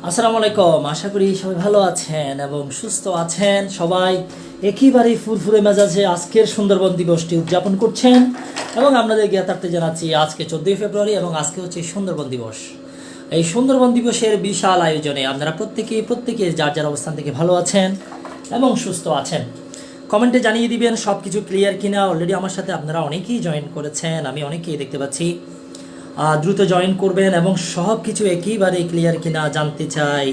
আসসালামু আলাইকুম। আশা করি সবাই ভালো আছেন এবং সুস্থ আছেন। সবাই একেবারেই ফুরফুরে মেজাজে আজকের সুন্দরবন দিবসটি উদযাপন করছেন এবং আপনাদের জ্ঞাতার্থে জানাচ্ছি আজকে 14 ফেব্রুয়ারি এবং আজকে হচ্ছে সুন্দরবন দিবস। এই সুন্দরবন দিবসের বিশাল আয়োজনে আপনারা প্রত্যেকে যার যার অবস্থান থেকে ভালো আছেন এবং সুস্থ আছেন। কমেন্টে জানিয়ে দিবেন সব কিছু ক্লিয়ার কিনা। অলরেডি আমার সাথে আপনারা অনেকেই জয়েন করেছেন, আমি অনেকেই দেখতে পাচ্ছি। দ্রুত জয়েন করবেন এবং সব কিছু একেবারে ক্লিয়ার কিনা জানতে চাই,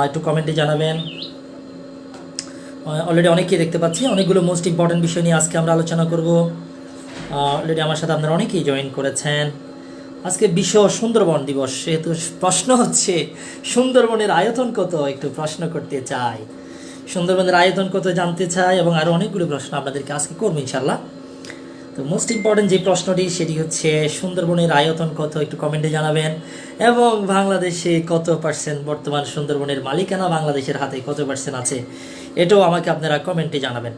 একটু কমেন্টে জানাবেন। অলরেডি অনেকেই দেখতে পাচ্ছি, অনেকগুলো মোস্ট ইম্পর্টেন্ট বিষয় নিয়ে আজকে আমরা আলোচনা করব। অলরেডি আমার সাথে আপনারা অনেকেই জয়েন করেছেন। আজকে বিশ্ব সুন্দরবন দিবস, সেহেতু প্রশ্ন হচ্ছে সুন্দরবনের আয়তন কত, একটু প্রশ্ন করতে চাই। সুন্দরবনের আয়তন কত জানতে চাই এবং আরও অনেকগুলো প্রশ্ন আপনাদেরকে আজকে করবো ইনশাল্লাহ। তো মোস্ট ইম্পর্টেন্ট যে প্রশ্নটি সেটি হচ্ছে সুন্দরবনের আয়তন কত, একটু কমেন্টে জানাবেন। এবং বাংলাদেশে কত পার্সেন্ট বর্তমান সুন্দরবনের মালিকানা বাংলাদেশের হাতে কত পার্সেন্ট আছে, এটাও আমাকে আপনারা কমেন্টে জানাবেন।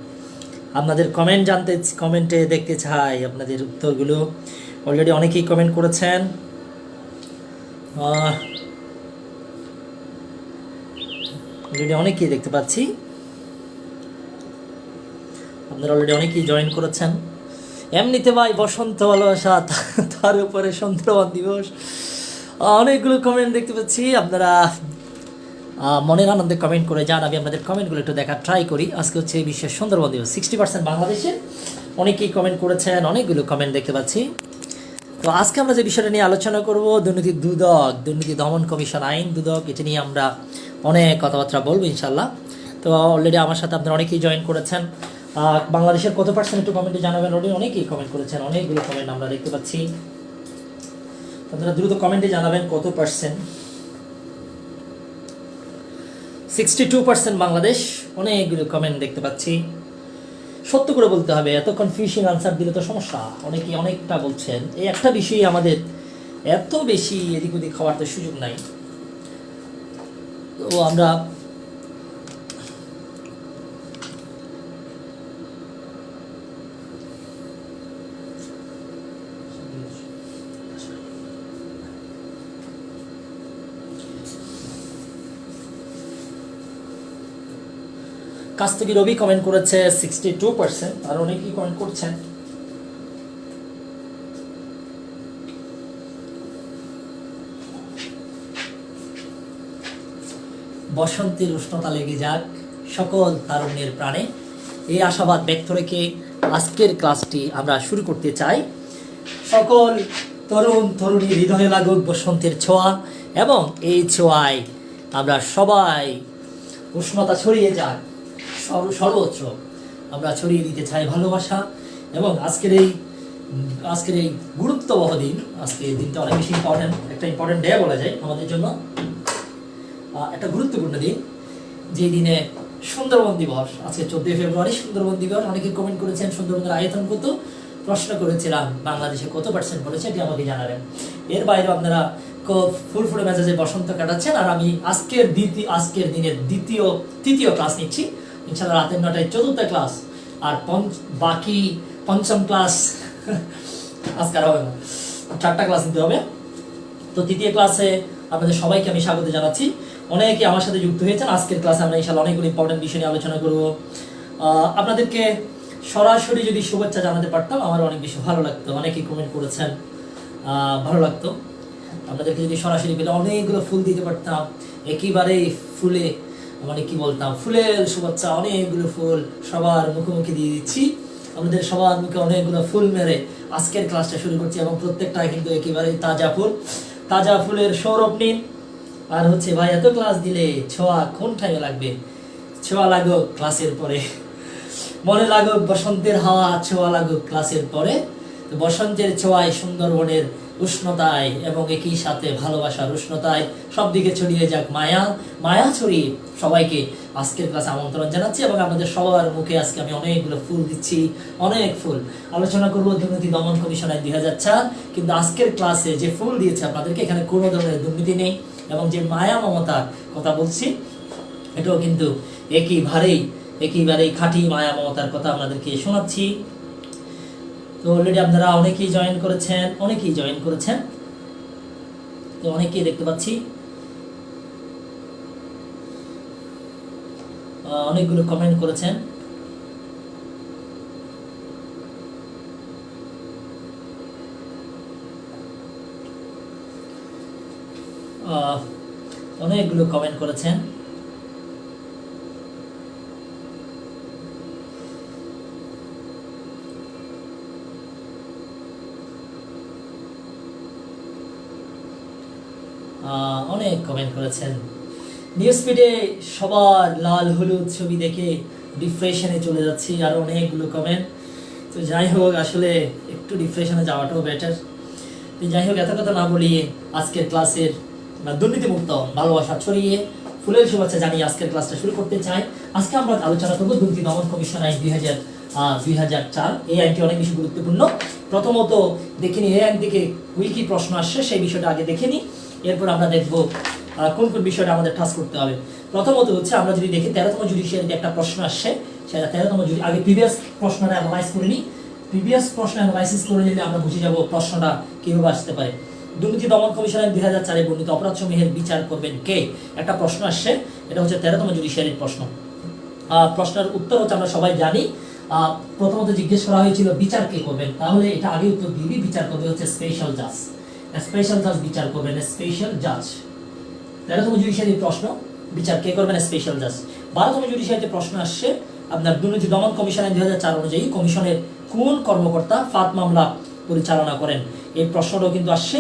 আপনাদের কমেন্টে দেখতে চাই আপনাদের উত্তরগুলো। অলরেডি অনেকেই কমেন্ট করেছেন। অলরেডি অনেকেই দেখতে পাচ্ছি, আপনারা অলরেডি অনেকেই জয়েন করেছেন। এমনিতে ভাই বসন্ত ভালোবাসা, তার উপরে সুন্দরবন দিবস, অনেকগুলো কমেন্ট দেখতে পাচ্ছি। আপনারা মনের আনন্দে কমেন্ট করে যান, আমি আপনাদের কমেন্টগুলো একটু দেখার ট্রাই করি। আজকে হচ্ছে বিশ্বের সুন্দরবন দিবস, 60% বাংলাদেশের। অনেকেই কমেন্ট করেছেন, অনেকগুলো কমেন্ট দেখতে পাচ্ছি। তো আজকে আমরা যে বিষয়টা নিয়ে আলোচনা করব, দুর্নীতি দমন কমিশন আইন দুদক, এটা নিয়ে আমরা অনেক কথাবার্তা বলবো ইনশাল্লাহ। তো অলরেডি আমার সাথে আপনারা অনেকেই জয়েন করেছেন। বাংলাদেশের কত পার্সেন্ট একটু কমেন্টে জানাবেন। অলরেডি অনেকেই কমেন্ট করেছেন, অনেকগুলো কমেন্ট আমরা দেখতে পাচ্ছি। আপনারা দ্রুত কমেন্টে জানাবেন কত পার্সেন্ট। 62% বাংলাদেশ, অনেকগুলো কমেন্ট দেখতে পাচ্ছি। সত্য করে বলতে হবে, এত কনফিউশন আনসার দিলে তো সমস্যা। অনেকেই অনেকটা বলছেন, এই একটা বিষয়ে আমাদের এত বেশি এদিক ওদিক খাওয়ার তো সুযোগ নাই। তো আমরা কাছ থেকে রবি কমেন্ট করেছে 62%, আর অনেকেই কমেন্ট করছেন। বসন্তের উষ্ণতা লেগে যাক সকল তারুণ্যের প্রাণে, এই আশাবাদ ব্যক্ত রেখে আজকের ক্লাসটি আমরা শুরু করতে চাই। সকল তরুণী হৃদয়ে লাগুক বসন্তের ছোঁয়া এবং এই ছোঁয়ায় আমরা সবাই উষ্ণতা ছড়িয়ে যাক, সর্বোচ্চ আমরা ছড়িয়ে দিতে চাই ভালোবাসা। এবং আজকের এই গুরুত্ববহ দিন, আজকের দিনটা অনেক বেশি একটা ইম্পর্টেন্ট ডে বলা যায় আমাদের জন্য, একটা গুরুত্বপূর্ণ দিন। যে দিনে সুন্দরবন দিবস, আজকে 14 ফেব্রুয়ারি সুন্দরবন দিবস। অনেকে কমেন্ট করেছেন সুন্দরবনের আয়তন কত, প্রশ্ন করেছিলাম বাংলাদেশে কত পার্সেন্ট বলেছে, এটি আমাকে জানাবেন। এর বাইরেও আপনারা ফুরফুরে মেজাজে বসন্ত কাটাচ্ছেন। আর আমি আজকের দিনের তৃতীয় ক্লাস নিচ্ছি ইনশাল্লাহ, রাতের 9টায় 4th ক্লাস, আর বাকি 5ম ক্লাস আজকে আর হবে না, 4টা ক্লাস নিতে হবে। তো তৃতীয় ক্লাসে আপনাদের সবাইকে আমি স্বাগত জানাচ্ছি। অনেকে আমার সাথে যুক্ত হয়েছেন। আজকের ক্লাসে আমরা ইনশাল্লাহ অনেকগুলো ইম্পর্টেন্ট বিষয় নিয়ে আলোচনা করব। আপনাদেরকে সরাসরি যদি শুভেচ্ছা জানাতে পারতাম আমার অনেক বেশি ভালো লাগতো। অনেকেই কমেন্ট করেছেন, ভালো লাগতো আপনাদেরকে যদি সরাসরি পেলে অনেকগুলো ফুল দিতে পারতাম, একেবারেই ফুলে মানে কি বলতাম, ফুলের শুভেচ্ছা, অনেকগুলো ফুল সবার মুখোমুখি দিয়ে দিচ্ছি। আমাদের সবার মুখে অনেকগুলো ফুল মেরে আজকের ক্লাসটা শুরু করছি এবং প্রত্যেকটাই কিন্তু একেবারেই তাজা ফুলের সৌরভ নিন। আর হচ্ছে ভাই এত ক্লাস দিলে ছোঁয়া কোন টাইমে লাগবে, ছোঁয়া লাগুক ক্লাসের পরে, মনে লাগুক বসন্তের হাওয়া, ছোঁয়া লাগুক ক্লাসের পরে। তো বসন্তের ছোঁয়ায়, সুন্দরবনের উষ্ণতায় এবং একই সাথে ভালোবাসার উষ্ণতায় সব দিকে ছড়িয়ে যাক মায়া ছড়িয়ে সবাইকে আজকের ক্লাসে আমন্ত্রণ জানাচ্ছি। এবং আপনাদের সবার মুখে আজকে আমি অনেকগুলো ফুল দিচ্ছি, অনেক ফুল আলোচনা করবো। দুর্নীতি দমন কমিশন আইন 2004, কিন্তু আজকের ক্লাসে যে ফুল দিয়েছে আপনাদেরকে, এখানে কোনো ধরনের দুর্নীতি নেই এবং যে মায়া মমতার কথা বলছি এটাও কিন্তু একেবারেই খাঁটি মায়া মমতার কথা আপনাদেরকে শোনাচ্ছি। তো অলরেডি আপনারা অনেকেই জয়েন করেছেন, তো অনেকেই দেখতে পাচ্ছি। অনেকগুলো কমেন্ট করেছেন। অনেকগুলো কমেন্ট করেছেন। অনেক কমেন্ট করেছেন। নিউজ ফিডে সবার লাল হলুদ ছবি দেখে ডিপ্রেশনে চলে যাচ্ছি, আর অনেকগুলো কমেন্ট। তো যাই হোক, আসলে একটু ডিপ্রেশনে যাওয়াটাও বেটার। তো যাই হোক, এত কথা না বলিয়ে আজকের ক্লাসের দুর্নীতিমুক্ত ভালোবাসা ছড়িয়ে ফুলের শুভেচ্ছা জানিয়ে আজকের ক্লাসটা শুরু করতে চাই। আজকে আমরা আলোচনা করবো দুর্নীতি দমন কমিশন আইন 2004। এই আইনটি অনেক বেশি গুরুত্বপূর্ণ। প্রথমত দেখে নিই এই আইন থেকে কি প্রশ্ন আসছে, সেই বিষয়টা আগে দেখে নিই। এরপর আমরা দেখবো কোন কোন বিষয়টা আমাদের টাচ করতে হবে। প্রথমত হচ্ছে, আমরা যদি দেখি 13তম জুডিশিয়ারিতে একটা প্রশ্ন আসছে, সেটা 13তম আগে প্রিভিয়াস প্রশ্নটা অ্যানালাইজ করে নিই। প্রিভিয়াস প্রশ্ন অ্যানালাইসিস করে নিলে আমরা বুঝে যাব প্রশ্নটা কিভাবে আসতে পারে। দুর্নীতি দমন কমিশন আইন 2004 বর্ণিত অপরাধ সমূহের বিচার করবেন কে, একটা প্রশ্ন আসছে। এটা হচ্ছে 13তম জুডিশিয়ারির প্রশ্ন। প্রশ্নের উত্তর হচ্ছে আমরা সবাই জানি। প্রথমত জিজ্ঞেস করা হয়েছিল বিচার কে করবেন, তাহলে এটা আগে উত্তর দিবি। বিচার করবে হচ্ছে স্পেশাল জাজ। স্পেশাল জাজ বিচার করবেন, স্পেশাল জাজ। 13তম জুডিশিয়ারির প্রশ্ন, বিচার কে করবেন, স্পেশাল জাজ। 12তম জুডিশিয়ারিতে প্রশ্ন আসছে, আপনার দুর্নীতি দমন কমিশন আইন 2004 অনুযায়ী কমিশনের কোন কর্মকর্তা ফাঁদ মামলা পরিচালনা করেন। এই প্রশ্নটাও কিন্তু আসছে,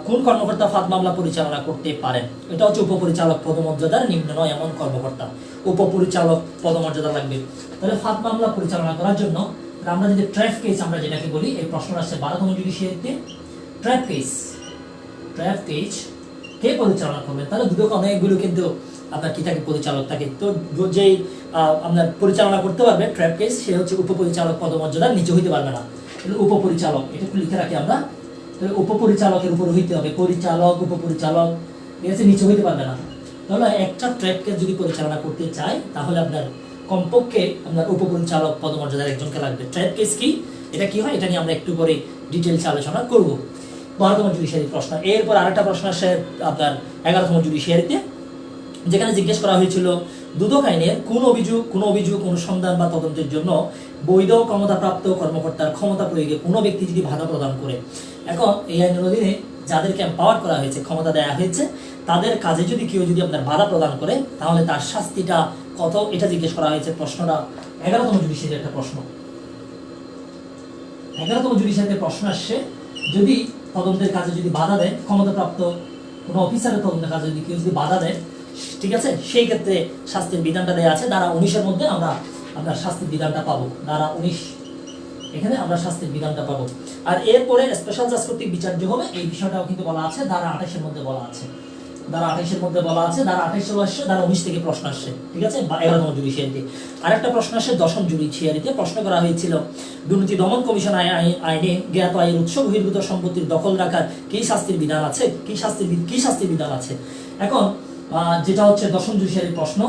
কোন কর্মকর্তা ফাঁদ মামলা পরিচালনা করতে পারেন। এটা হচ্ছে উপপরিচালক পদমর্যাদার নিম্ন নয় এমন কর্মকর্তা। উপপরিচালক পদমর্যাদা লাগবে। তাহলে ফাঁদ মামলা পরিচালনা করার জন্য আমরা যদি ট্র্যাপ কেস আমরা যেটাকে বলি, এই প্রশ্ন আসছে 12তম জুডিশিয়ারিতে। ট্র্যাপ কেস কে পরিচালনা করবে, তাহলে দুটো অনেকগুলো কিন্তু আপনার কি থাকে, পরিচালক থাকে। তো যেই আপনার পরিচালনা করতে পারবে ট্র্যাপ কেস, সে হচ্ছে উপপরিচালক পদমর্যাদার নিচে হইতে পারবে না। উপপরিচালক এটা একটু লিখে রাখি আমরা। তাহলে উপপরিচালকের উপর হইতে হবে, পরিচালক উপপরিচালক, ঠিক আছে, নিচে হইতে পারবে না। তাহলে একটা ট্র্যাপ কেস যদি পরিচালনা করতে চাই, তাহলে আপনার কমপক্ষে আপনার উপপরিচালক পদমর্যাদার একজনকে লাগবে। ট্র্যাপ কেস কি, এটা কি হয়, এটা নিয়ে আমরা একটু পরে ডিটেলস আলোচনা করব। 12তম জুডিশিয়ারি প্রশ্ন। এরপর আরেকটা প্রশ্ন আসে আপনার 11তম জুডিশিয়ারিতে, যেখানে জিজ্ঞেস করা হয়েছিল দুদক আইনের কোন অভিযোগ অনুসন্ধান বা তদন্তের জন্য বৈধ ক্ষমতাপ্রাপ্ত কর্মকর্তার ক্ষমতা প্রয়োগে কোনো ব্যক্তি যদি বাধা প্রদান করে। এখন এই আইনের অধীনে যাদেরকে এম্পাওয়ার করা হয়েছে, ক্ষমতা দেওয়া হয়েছে, তাদের কাজে যদি কেউ যদি আপনার বাধা প্রদান করে, তাহলে তার শাস্তিটা কত, এটা জিজ্ঞেস করা হয়েছে। প্রশ্নটা 11তম জুডিশিয়ারির একটা প্রশ্ন। 11তম জুডিশিয়ারিতে প্রশ্ন আসছে, যদি তদন্তের কাজে যদি বাধা দেয়, ক্ষমতাপ্রাপ্ত কোনো অফিসারের তদন্তের কাজে যদি কেউ যদি বাধা দেয়, ঠিক আছে, সেই ক্ষেত্রে শাস্তির বিধানটা দেওয়া আছে। ধারা 19-এর মধ্যে আমরা আপনার শাস্তির বিধানটা পাবো। ধারা 19, এখানে আমরা শাস্তির বিধানটা পাবো। আর এরপরে স্পেশাল জাজ কর্তৃক বিচার্য হবে, এই বিষয়টাও কিন্তু বলা আছে। ধারা 28-এর মধ্যে বলা আছে। ধারা 28-এর মধ্যে বলা আছে। ধারা 28 আসছে, ধারা 19 থেকে প্রশ্ন আসছে, ঠিক আছে, 11তম জুডিশিয়ারিতে। আরেকটা প্রশ্ন আসে 10ম জুডিশিয়ারিতে। প্রশ্ন করা হয়েছিল, দুর্নীতি দমন কমিশন আইনে জ্ঞাত আয়ের উৎস বহির্ভূত সম্পত্তির দখল রাখার কি শাস্তির বিধান আছে, কি শাস্তির বিধান আছে। এখন যেটা হচ্ছে 10ম জুডিশিয়ারির প্রশ্ন,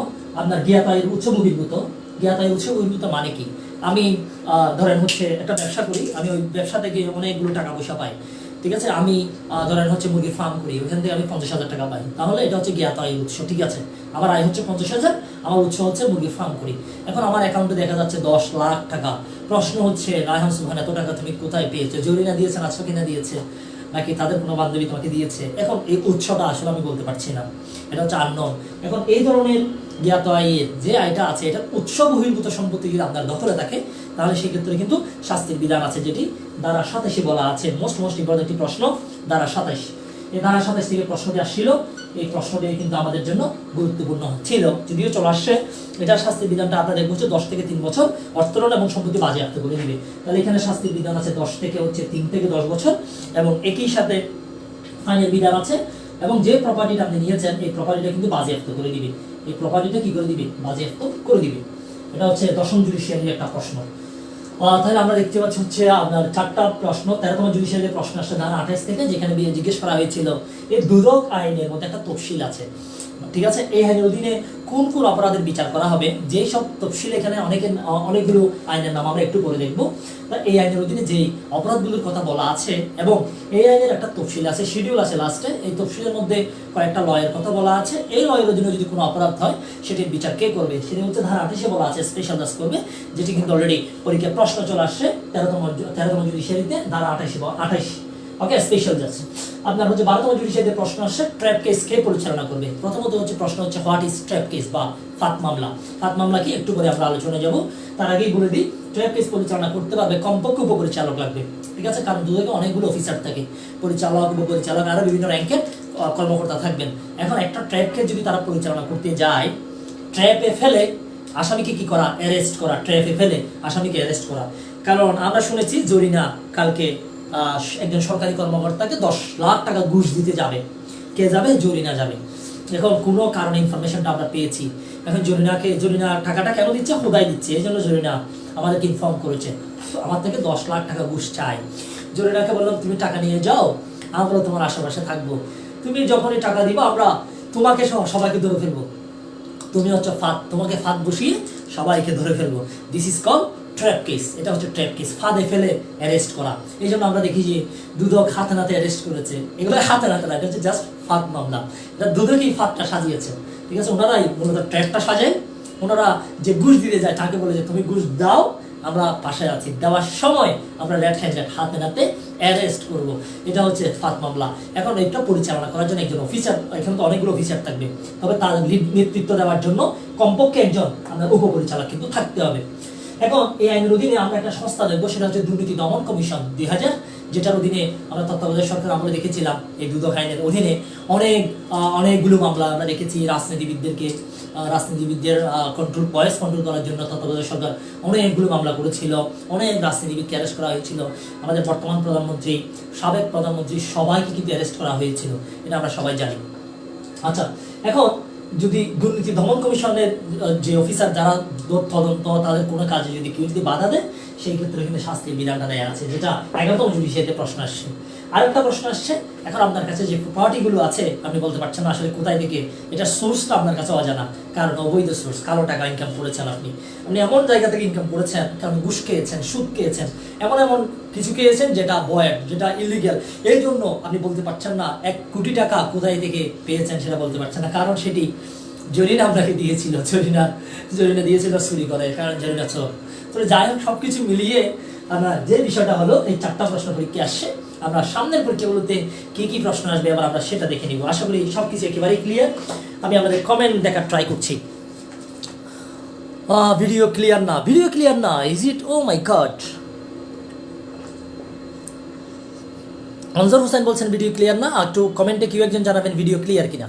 আপনার জ্ঞাত আয়ের উৎস বহির্ভূত মানে কি। আমি ধরেন হচ্ছে একটা ব্যবসা করি, আমি ওই ব্যবসা থেকে অনেকগুলো টাকা পয়সা পাই, ঠিক আছে। আমি ধরেন হচ্ছে মুরগির ফার্ম করি, ওখান থেকে আমি 50,000 টাকা পাই, তাহলে এটা হচ্ছে জ্ঞাত আয়ের উৎস, ঠিক আছে। আমার আয় হচ্ছে 50,000, আমার উৎস হচ্ছে মুরগির ফার্ম করি। এখন আমার অ্যাকাউন্টে দেখা যাচ্ছে 10 লাখ টাকা। প্রশ্ন হচ্ছে, রায়হান সুবহান, এত টাকা তুমি কোথায় পেয়েছো? জরিনা দিয়েছে, না কিনা দিয়েছে, নাকি তাদের কোনো বান্ধবী তোমাকে দিয়েছে? এখন এই উৎসটা আসলে আমি বলতে পারছি না, এটা হচ্ছে আননোন। এখন এই ধরনের জ্ঞাত আয়ের যে আয়টা আছে, এটা উৎস বহির্ভূত সম্পত্তি যদি আপনার দখলে থাকে, তাহলে সেই ক্ষেত্রে কিন্তু শাস্তির বিধান আছে, যেটি ধারা 27 বলা আছে। মোস্ট ইম্পর্টেন্ট একটি প্রশ্ন, ধারা 27। এই ধারা 27 থেকে প্রশ্নটি আসছিল। এই প্রশ্নটি কিন্তু আমাদের জন্য গুরুত্বপূর্ণ ছিল, যদিও চলে আসছে। এটার শাস্তির বিধানটা আপনাদের বলছে 10 থেকে 3 বছর অর্থদণ্ড এবং সম্পত্তি বাজেয়াপ্ত করে দিবে। তাহলে এখানে শাস্তির বিধান আছে 10 থেকে 3 থেকে 10 বছর, এবং একই সাথে ফাইনের বিধান আছে। এবং যে প্রপার্টিটা আপনি নিয়েছেন, এই প্রপার্টিটা কিন্তু বাজেয়াপ্ত করে দিবে। এই প্রপার্টিটা কি করে দিবে? বাজেয়াপ্ত করে দিবে। এটা হচ্ছে 10ম জুডিশিয়ারির একটা প্রশ্ন। তাহলে আমরা দেখতে পাচ্ছি হচ্ছে আপনার 4টা প্রশ্ন। 13তম জুডিশিয়ারির প্রশ্ন আসছে ধারা 28 থেকে, যেখানে জিজ্ঞেস করা হয়েছিল এই দুদক আইনের মধ্যে একটা তফসিল আছে। ঠিক আছে, এই আইনের অধীনে কোন কোন অপরাধের বিচার করা হবে, যে সব তফসিল এখানে অনেকগুলো আইনের নাম আমরা একটু পরে দেখবো। এই আইনের অধীনে যে অপরাধগুলোর কথা বলা আছে এবং এই আইনের একটা তফসিল আছে, শিডিউল আছে লাস্টে, এই তফসিলের মধ্যে কয়েকটা লয়ের কথা বলা আছে। এই লয়ের অধীনে যদি কোনো অপরাধ হয় সেটির বিচার কে করবে, সেটি হচ্ছে ধারা 28-এ বলা আছে স্পেশাল জাজ করবে, যেটি কিন্তু অলরেডি পরীক্ষায় প্রশ্ন চলে আসছে 13তম জুডিশিয়ারিতে ধারা 28। ওকে, স্পেশাল জাজ। আপনার হচ্ছে 12তম জুডিশিয়ারিতে প্রশ্ন আসছে ট্র্যাপ কেস কে পরিচালনা করবে। প্রথমত হচ্ছে প্রশ্ন হচ্ছে হোয়াট ইজ ট্র্যাপ কেস বা ফাঁদ মামলা। ফাঁদ মামলা কি একটু পরে আমরা আলোচনায় যাব, তার আগেই বলে দিই ট্র্যাপ কেস পরিচালনা করতে পারবে কমপক্ষে উপপরিচালক লাগবে। ঠিক আছে, কারণ দুদকে অনেকগুলো অফিসার থাকে, পরিচালক, উপপরিচালক, আরো বিভিন্ন র্যাঙ্কের কর্মকর্তা থাকবেন। এখন একটা ট্র্যাপ কেস যদি তারা পরিচালনা করতে যায়, ট্র্যাপে ফেলে আসামিকে কি করা, অ্যারেস্ট করা, ট্র্যাপে ফেলে আসামিকে অ্যারেস্ট করা। কারণ আমরা শুনেছি জরিনা কালকে একজন সরকারি কর্মকর্তাকে 10 লাখ টাকা ঘুষ দিতে যাবে। কে যাবে? জরিনা যাবে। এখন কোনো কারণে ইনফরমেশনটা আমরা পেয়েছি, এখন জরিনা টাকাটা কেন দিচ্ছে? খোদাই দিচ্ছে, এই জন্য জরিনা আমাদেরকে ইনফর্ম করেছে আমার থেকে 10 লাখ টাকা ঘুষ চাই। জরিনাকে বললাম তুমি টাকা নিয়ে যাও, আমরা তোমার আশেপাশে থাকবো, তুমি যখনই টাকা দিবা আমরা তোমাকে সবাইকে ধরে ফেলবো, তুমি হচ্ছে ফাঁদ, তোমাকে ফাঁদ বসিয়ে সবাইকে ধরে ফেলবো। This is call trap case. এটা হচ্ছে ট্র্যাপ কেস, ফাঁদে ফেলে অ্যারেস্ট করা। এই জন্য আমরা দেখি যে দুদক হাতে নাতে অ্যারেস্ট করেছে, এগুলো হাতে নাতে না, এটা হচ্ছে জাস্ট ফাঁদ মামলা। এটা দুদকই ফাঁদটা সাজিয়েছে। ঠিক আছে, ওনারাই মূলত ট্র্যাপটা সাজায়। ওনারা যে ঘুষ দিতে যায় তাকে বলে যে তুমি ঘুষ দাও, আমরা পাশে আছি, দেওয়ার সময় আমরা রেড হ্যান্ডেড হাতে নাতে অ্যারেস্ট করব। এটা হচ্ছে ফাঁদ মামলা। এখন এটা পরিচালনা করার জন্য একজন অফিসার, এখানে তো অনেকগুলো অফিসার থাকবে, তবে তার নেতৃত্ব দেওয়ার জন্য কমপক্ষে একজন আমরা উপপরিচালক কিন্তু থাকতে হবে। এখন এই আইনের অধীনে আমরা একটা সংস্থা দেখবো, সেটা হচ্ছে দুর্নীতি দমন কমিশন 2000, যেটার অধীনে আমরা তত্ত্বাবধায়ক সরকার আমরা দেখেছিলাম এই দুদক আইনের অধীনে অনেকগুলো মামলা আমরা দেখেছি। রাজনীতিবিদদের কন্ট্রোল করার জন্য তত্ত্বাবধায়ক সরকার অনেকগুলো মামলা করেছিল, অনেক রাজনীতিবিদকে অ্যারেস্ট করা হয়েছিল। আমাদের বর্তমান প্রধানমন্ত্রী, সাবেক প্রধানমন্ত্রী সবাইকে কিন্তু অ্যারেস্ট করা হয়েছিল, এটা আমরা সবাই জানি। আচ্ছা, এখন যদি দুর্নীতি দমন কমিশনের যে অফিসার যারা তদন্ত তাদের কোনো কাজে যদি কেউ যদি বাধা দেয়, সেই ক্ষেত্রে কিন্তু শাস্তির বিধানটা দেয়া আছে, যেটা 11তম জুডিশিয়ারিতে প্রশ্ন আসছে। আরেকটা প্রশ্ন আসছে, এখন আপনার কাছে যে প্রপার্টিগুলো আছে আপনি বলতে পারছেন না আসলে কোথায় থেকে, এটা সোর্সটা আপনার কাছে অজানা, কারণ অবৈধ সোর্স, কালো টাকা ইনকাম করেছেন আপনি এমন জায়গা থেকে ইনকাম করেছেন, কারণ ঘুষ খেয়েছেন, সুদ খেয়েছেন, এমন কিছু খেয়েছেন যেটা ভয়েড, যেটা ইলিগ্যাল। এই জন্য আপনি বলতে পারছেন না 1 কোটি টাকা কোথায় থেকে পেয়েছেন, সেটা বলতে পারছেন না, কারণ সেটি জরিনা আপনাকে দিয়েছিল, জরিনা দিয়েছিল চুরি করে, কারণ জরিনা চোর। তো যাই হোক, সবকিছু মিলিয়ে আমরা যে বিষয়টা হলো এই 4টা প্রশ্ন পরীক্ষা আসছে, আমরা সামনের পরীক্ষাগুলোতে কি কি প্রশ্ন আসবে আবার আমরা সেটা দেখে নিব। আশা করি সবকিছু একেবারেই ক্লিয়ার। আমি আমাদের কমেন্ট দেখার ট্রাই করছি। ভিডিও ক্লিয়ার না, is it? Oh my God, Ansar Hossain বলছেন ভিডিও ক্লিয়ার না। একটু কমেন্টে কেউ একজন জানাবেন ভিডিও ক্লিয়ার কিনা।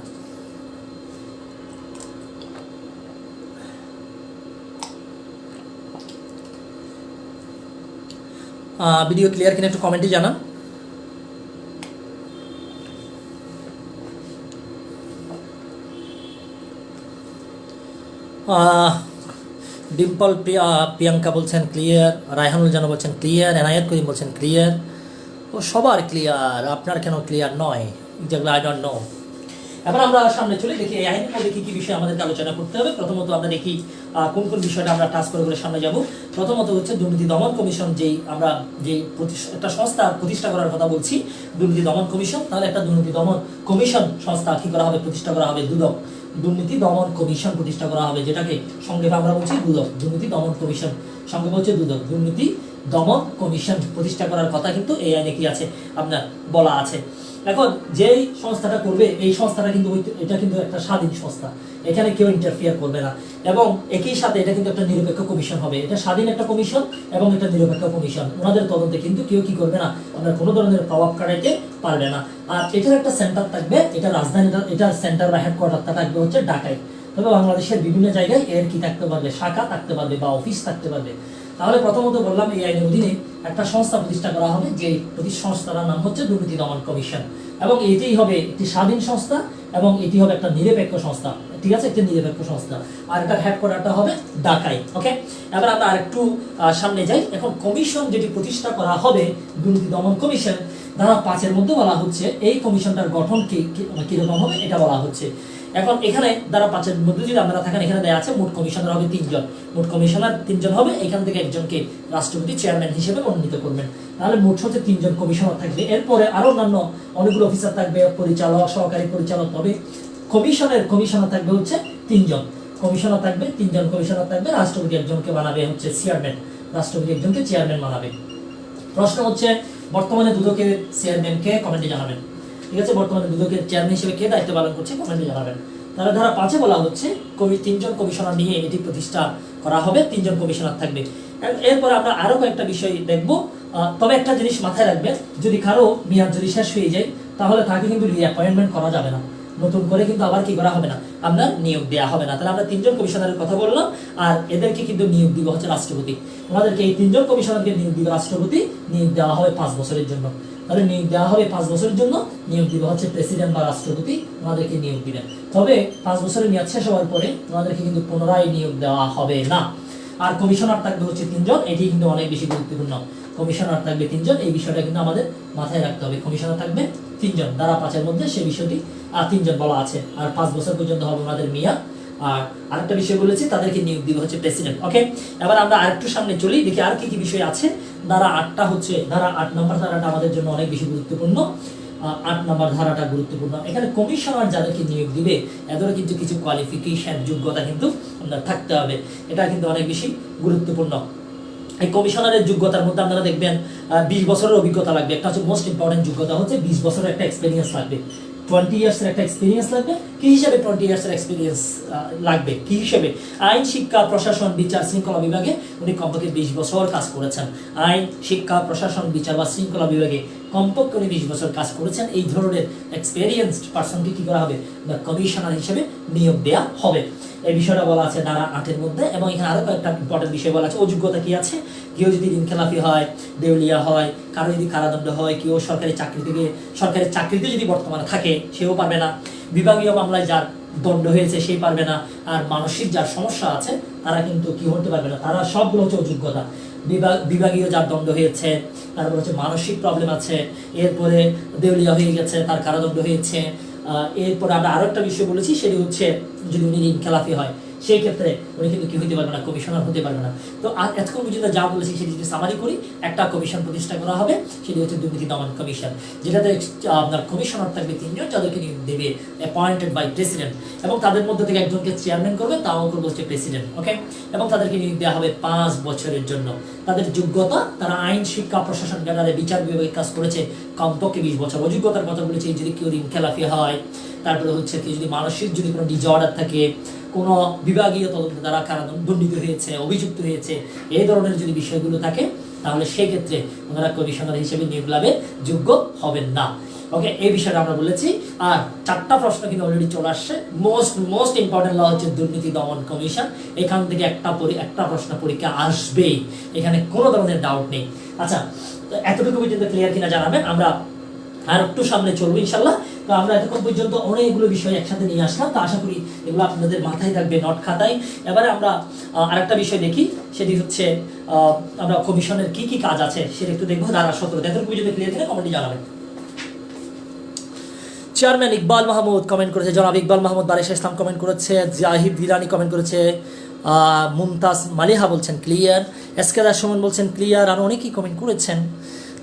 ভিডিও ক্লিয়ার কিনা একটু কমেন্টে জানান। ডিম্পল প্রিয়াঙ্কা বলছেন ক্লিয়ার, রায়হানুল জানা বলছেন ক্লিয়ার, এনায়েত করিম বলছেন ক্লিয়ার। ও সবার ক্লিয়ার, আপনার কেন ক্লিয়ার নয়, যেগুলো আই ডোন্ট নো। এবার আমরা সামনে চলে দেখি এই আইনের মধ্যে কি কি বিষয় আমাদেরকে আলোচনা করতে হবে। প্রথমত আমরা দেখি কোন কোন বিষয়টা আমরা টাচ করে সামনে যাব। প্রথমত হচ্ছে দুর্নীতি দমন কমিশন, আমরা যে একটা সংস্থা প্রতিষ্ঠা করার কথা বলছি, দুর্নীতি দমন কমিশন। তাহলে একটা দুর্নীতি দমন কমিশন সংস্থা কি করা হবে, প্রতিষ্ঠা করা হবে, দুদক দুর্নীতি দমন কমিশন প্রতিষ্ঠা করা হবে, যেটাকে সংক্ষেপে আমরা বলছি দুদক, দুর্নীতি দমন কমিশন, সংক্ষেপে হচ্ছে দুদক, দুর্নীতি দমন কমিশন প্রতিষ্ঠা করার কথা কিন্তু এই আইনে কি আছে আপনার বলা আছে। এখন যেই সংস্থাটা করবে, এই সংস্থাটা কিন্তু এটা কিন্তু একটা স্বাধীন সংস্থা, এখানে কেউ ইন্টারফিয়ার করবে না, এবং একই সাথে এটা কিন্তু একটা নিরপেক্ষ কমিশন হবে। এটা স্বাধীন একটা কমিশন এবং এটা নিরপেক্ষ কমিশন, ওনাদের তদন্তে কিন্তু কেউ কি করবে না, আপনার কোনো ধরনের প্রভাব খাটাইতে পারবে না। আর এটার একটা সেন্টার থাকবে, এটা রাজধানীটা, এটার সেন্টার বা হেডকোয়ার্টারটা থাকবে হচ্ছে ঢাকায়। তবে বাংলাদেশের বিভিন্ন জায়গায় এর কি থাকতে পারবে, শাখা থাকতে পারবে বা অফিস থাকতে পারবে। তাহলে প্রথমত বললাম এই আইনের অধীনে একটা সংস্থা প্রতিষ্ঠা করা হবে, যে সংস্থার নাম হচ্ছে দুর্নীতি দমন কমিশন, এবং এটাই হবে একটি স্বাধীন সংস্থা এবং এটি হবে একটা নিরপেক্ষ সংস্থা। ঠিক আছে, একটি নিরপেক্ষ সংস্থা, আর এটার হেডকোয়ার্টারটা হবে ঢাকায়। ওকে, এবার আমরা আরেকটু সামনে যাই। এখন কমিশন যেটি প্রতিষ্ঠা করা হবে, দুর্নীতি দমন কমিশন, ধারা 5-এর মধ্যে বলা হচ্ছে এই কমিশনটার গঠন কিরকম হবে এটা বলা হচ্ছে। এখন এখানে দ্বারা 5-এর মধ্যে যদি আপনারা থাকেন, এখানে দেওয়া আছে মোট কমিশনার হবে 3 জন, মোট কমিশনার 3 জন হবে, এখান থেকে একজনকে রাষ্ট্রপতি চেয়ারম্যান হিসেবে মনোনীত করবেন, তাহলে মোট হচ্ছে 3 জন কমিশনার থাকবে। এরপরে আরো অন্যান্য অনেকগুলো অফিসার থাকবে, পরিচালক, সহকারী পরিচালক, তবে কমিশনার থাকবে হচ্ছে 3 জন, কমিশনার থাকবে 3 জন কমিশনার থাকবে, রাষ্ট্রপতি একজনকে বানাবে হচ্ছে চেয়ারম্যান, রাষ্ট্রপতি একজনকে চেয়ারম্যান বানাবে। প্রশ্ন হচ্ছে বর্তমানে দুদকের চেয়ারম্যানকে কমেন্টে জানাবেন, ঠিক আছে? বর্তমানে দুদকের চেয়ারম্যান হিসেবে কে দায়িত্ব পালন করছে কমেন্টে জানাবেন। তাহলে ধারা 5-এ বলা হচ্ছে 3 জন কমিশনার নিয়ে এটি প্রতিষ্ঠা করা হবে, 3 জন কমিশনার থাকবে। এরপর আমরা আরো কয়েকটা বিষয় দেখব, তবে একটা জিনিস মাথায় রাখবেন, যদি কারো মেয়াদ যদি শেষ হয়ে যায় তাহলে তাকে কিন্তু রিঅ্যাপয়েন্টমেন্ট করা যাবে না, নতুন করে কিন্তু আবার কি করা হবে না, আপনার নিয়োগ দেওয়া হবে না। তাহলে আমরা 3 জন কমিশনারের কথা বললাম, আর এদেরকে কিন্তু নিয়োগ দিব হচ্ছে রাষ্ট্রপতি, ওনাদেরকে এই 3 জন কমিশনারকে নিয়োগ দিবে রাষ্ট্রপতি, নিয়োগ দেওয়া হবে 5 বছরের জন্য। তাহলে নিয়োগ দেওয়া হবে 5 বছরের জন্য, নিয়োগ দিবে হচ্ছে প্রেসিডেন্ট বা রাষ্ট্রপতি, ওনাদেরকে নিয়োগ দিবেন। তবে 5 বছরের মেয়াদ শেষ হওয়ার পরে ওনাদেরকে কিন্তু পুনরায় নিয়োগ দেওয়া হবে না। আর কমিশনার থাকবে হচ্ছে 3 জন, এটি কিন্তু অনেক বেশি গুরুত্বপূর্ণ, কমিশনার থাকবে 3 জন, এই বিষয়টা কিন্তু আমাদের মাথায় রাখতে হবে। কমিশনার থাকবে 3 জন, ধারা 5-এর মধ্যে সেই বিষয়টি 3 জন বলা আছে, আর 5 বছর পর্যন্ত হবে ওনাদের মেয়াদ। আর আরেকটা বিষয় বলেছি, তাদেরকে নিয়োগ দিবে হচ্ছে প্রেসিডেন্ট। ওকে, এবার আমরা আরেকটু সামনে চলি, দেখি আর কি কি বিষয় আছে। ধারা 8টা হচ্ছে, ধারা 8 নম্বর ধারাটা আমাদের জন্য অনেক বেশি গুরুত্বপূর্ণ। 8 নম্বর ধারাটা গুরুত্বপূর্ণ। এখানে কমিশনার যাদেরকে নিয়োগ দিবে এদেরও কিন্তু কিছু কোয়ালিফিকেশন, যোগ্যতা কিন্তু আপনার থাকতে হবে, এটা কিন্তু অনেক বেশি গুরুত্বপূর্ণ। এই কমিশনারের যোগ্যতার মধ্যে আপনারা দেখবেন 20 বছরের অভিজ্ঞতা লাগবে, একটা হচ্ছে মোস্ট ইম্পর্টেন্ট যোগ্যতা হচ্ছে 20 বছরের একটা এক্সপিরিয়েন্স লাগবে, 20 ইয়ার্সের একটা এক্সপিরিয়েন্স লাগবে। কি হিসেবে 20 ইয়ার্সের এক্সপিরিয়েন্স লাগবে? কি হিসেবে? আইন, শিক্ষা, প্রশাসন, বিচার, শৃঙ্খলা বিভাগে উনি কমপক্ষে 20 বছর কাজ করেছেন। আইন, শিক্ষা, প্রশাসন, বিচার বা শৃঙ্খলা বিভাগে কমপক্ষে উনি 20 বছর কাজ করেছেন। এই ধরনের এক্সপেরিয়েন্সড পার্সনকে কি করা হবে? কমিশনার হিসেবে নিয়োগ দেওয়া হবে। এই বিষয়টা বলা আছে ধারা 8-এর মধ্যে। এবং এখানে আরো কয়েকটা ইম্পর্টেন্ট বিষয় বলা আছে। অযোগ্যতা কি আছে? কেউ যদি ঋণখেলাপি হয়, দেউলিয়া হয়, কারো যদি কারাদণ্ড হয়, কেউ সরকারি চাকরিতে যদি বর্তমানে থাকে সেও পারবে না, বিভাগীয় মামলায় যার দণ্ড হয়েছে সেই পারবে না, আর মানসিক যার সমস্যা আছে তারা কিন্তু কি হতে পারবে না, তারা সবগুলো হচ্ছে অযোগ্যতা। বিভাগীয় যার দণ্ড হয়েছে, তারপর হচ্ছে মানসিক প্রবলেম আছে, এরপরে দেউলিয়া হয়ে গেছে, তার কারাদণ্ড হয়েছে, এরপরে আমরা আরো একটা বিষয় বলেছি, সেটি হচ্ছে যদি উনি ঋণখেলাপি হয় সেই ক্ষেত্রে উনি কিন্তু কি হতে পারবে না, কমিশনার হতে পারবে না। তো এতক্ষণ পর্যন্ত যা বলেছি সেটি যদি সামারি করি, একটা কমিশন প্রতিষ্ঠা করা হবে, সেটি হচ্ছে দুর্নীতি দমন কমিশন, যেটাতে আপনার কমিশনার থাকবে 3 জন, যাদেরকে নিয়োগ দেবে অ্যাপয়েন্টেড বাই প্রেসিডেন্ট, এবং তাদের মধ্যে থেকে একজনকে চেয়ারম্যান করবে, তাও করবে হচ্ছে প্রেসিডেন্ট। ওকে, এবং তাদেরকে নিয়োগ দেওয়া হবে 5 বছরের জন্য। তাদের যোগ্যতা, তারা আইন, শিক্ষা, প্রশাসন ক্যাডারে বিচার বিভাগে কাজ করেছে কমপক্ষে 20 বছর। অযোগ্যতার কথা বলেছি, যদি কেউ ঋণখেলাপি হয়, তারপরে হচ্ছে কি যদি মানসিক যদি কোনো ডিজঅর্ডার থাকে, কোনো বিভাগীয় তদন্ত দ্বারা দণ্ডিত হয়েছে, অভিযুক্ত হয়েছে, এই ধরনের যদি বিষয়গুলো থাকে, তাহলে সেই ক্ষেত্রে ওনারা কমিশনার হিসেবে নিয়োগ লাভে যোগ্য হবেন না। ওকে, এই বিষয়টা আমরা বলেছি। আর 4টা প্রশ্ন কিন্তু অলরেডি চলে আসছে। মোস্ট ইম্পর্টেন্ট ল হচ্ছে দুর্নীতি দমন কমিশন। এখান থেকে একটা প্রশ্ন পরীক্ষা আসবেই, এখানে কোনো ধরনের ডাউট নেই। আচ্ছা, তো এতটুকু পর্যন্ত ক্লিয়ার কিনা জানাবেন। আমরা আর একটু সামনে চলবো ইনশাল্লাহ। তো আমরা এতক্ষণ পর্যন্ত অনেকগুলো বিষয় একসাথে নিয়ে আসলাম, তো আশা করি এগুলো আপনাদের মাথায় থাকবে, নোট খাতায়। এবারে আমরা আরেকটা বিষয় দেখি, সেটি হচ্ছে আমরা কমিশনের কি কি কাজ আছে সেটা একটু দেখবো। ধারা 17, এতটুকু পর্যন্ত ক্লিয়ার কিনা কমেন্টে জানাবেন। চেয়ারম্যান ইকবাল মাহমুদ কমেন্ট করেছে, জনাব ইকবাল মাহমুদ বারিশা ইসলাম কমেন্ট করেছে, জাহিদ ভিলানি কমেন্ট করেছে, মুমতাজ মালিহা বলছেন ক্লিয়ার, এসকেদার সুমন বলছেন ক্লিয়ার, আর অনেকেই কমেন্ট করেছেন।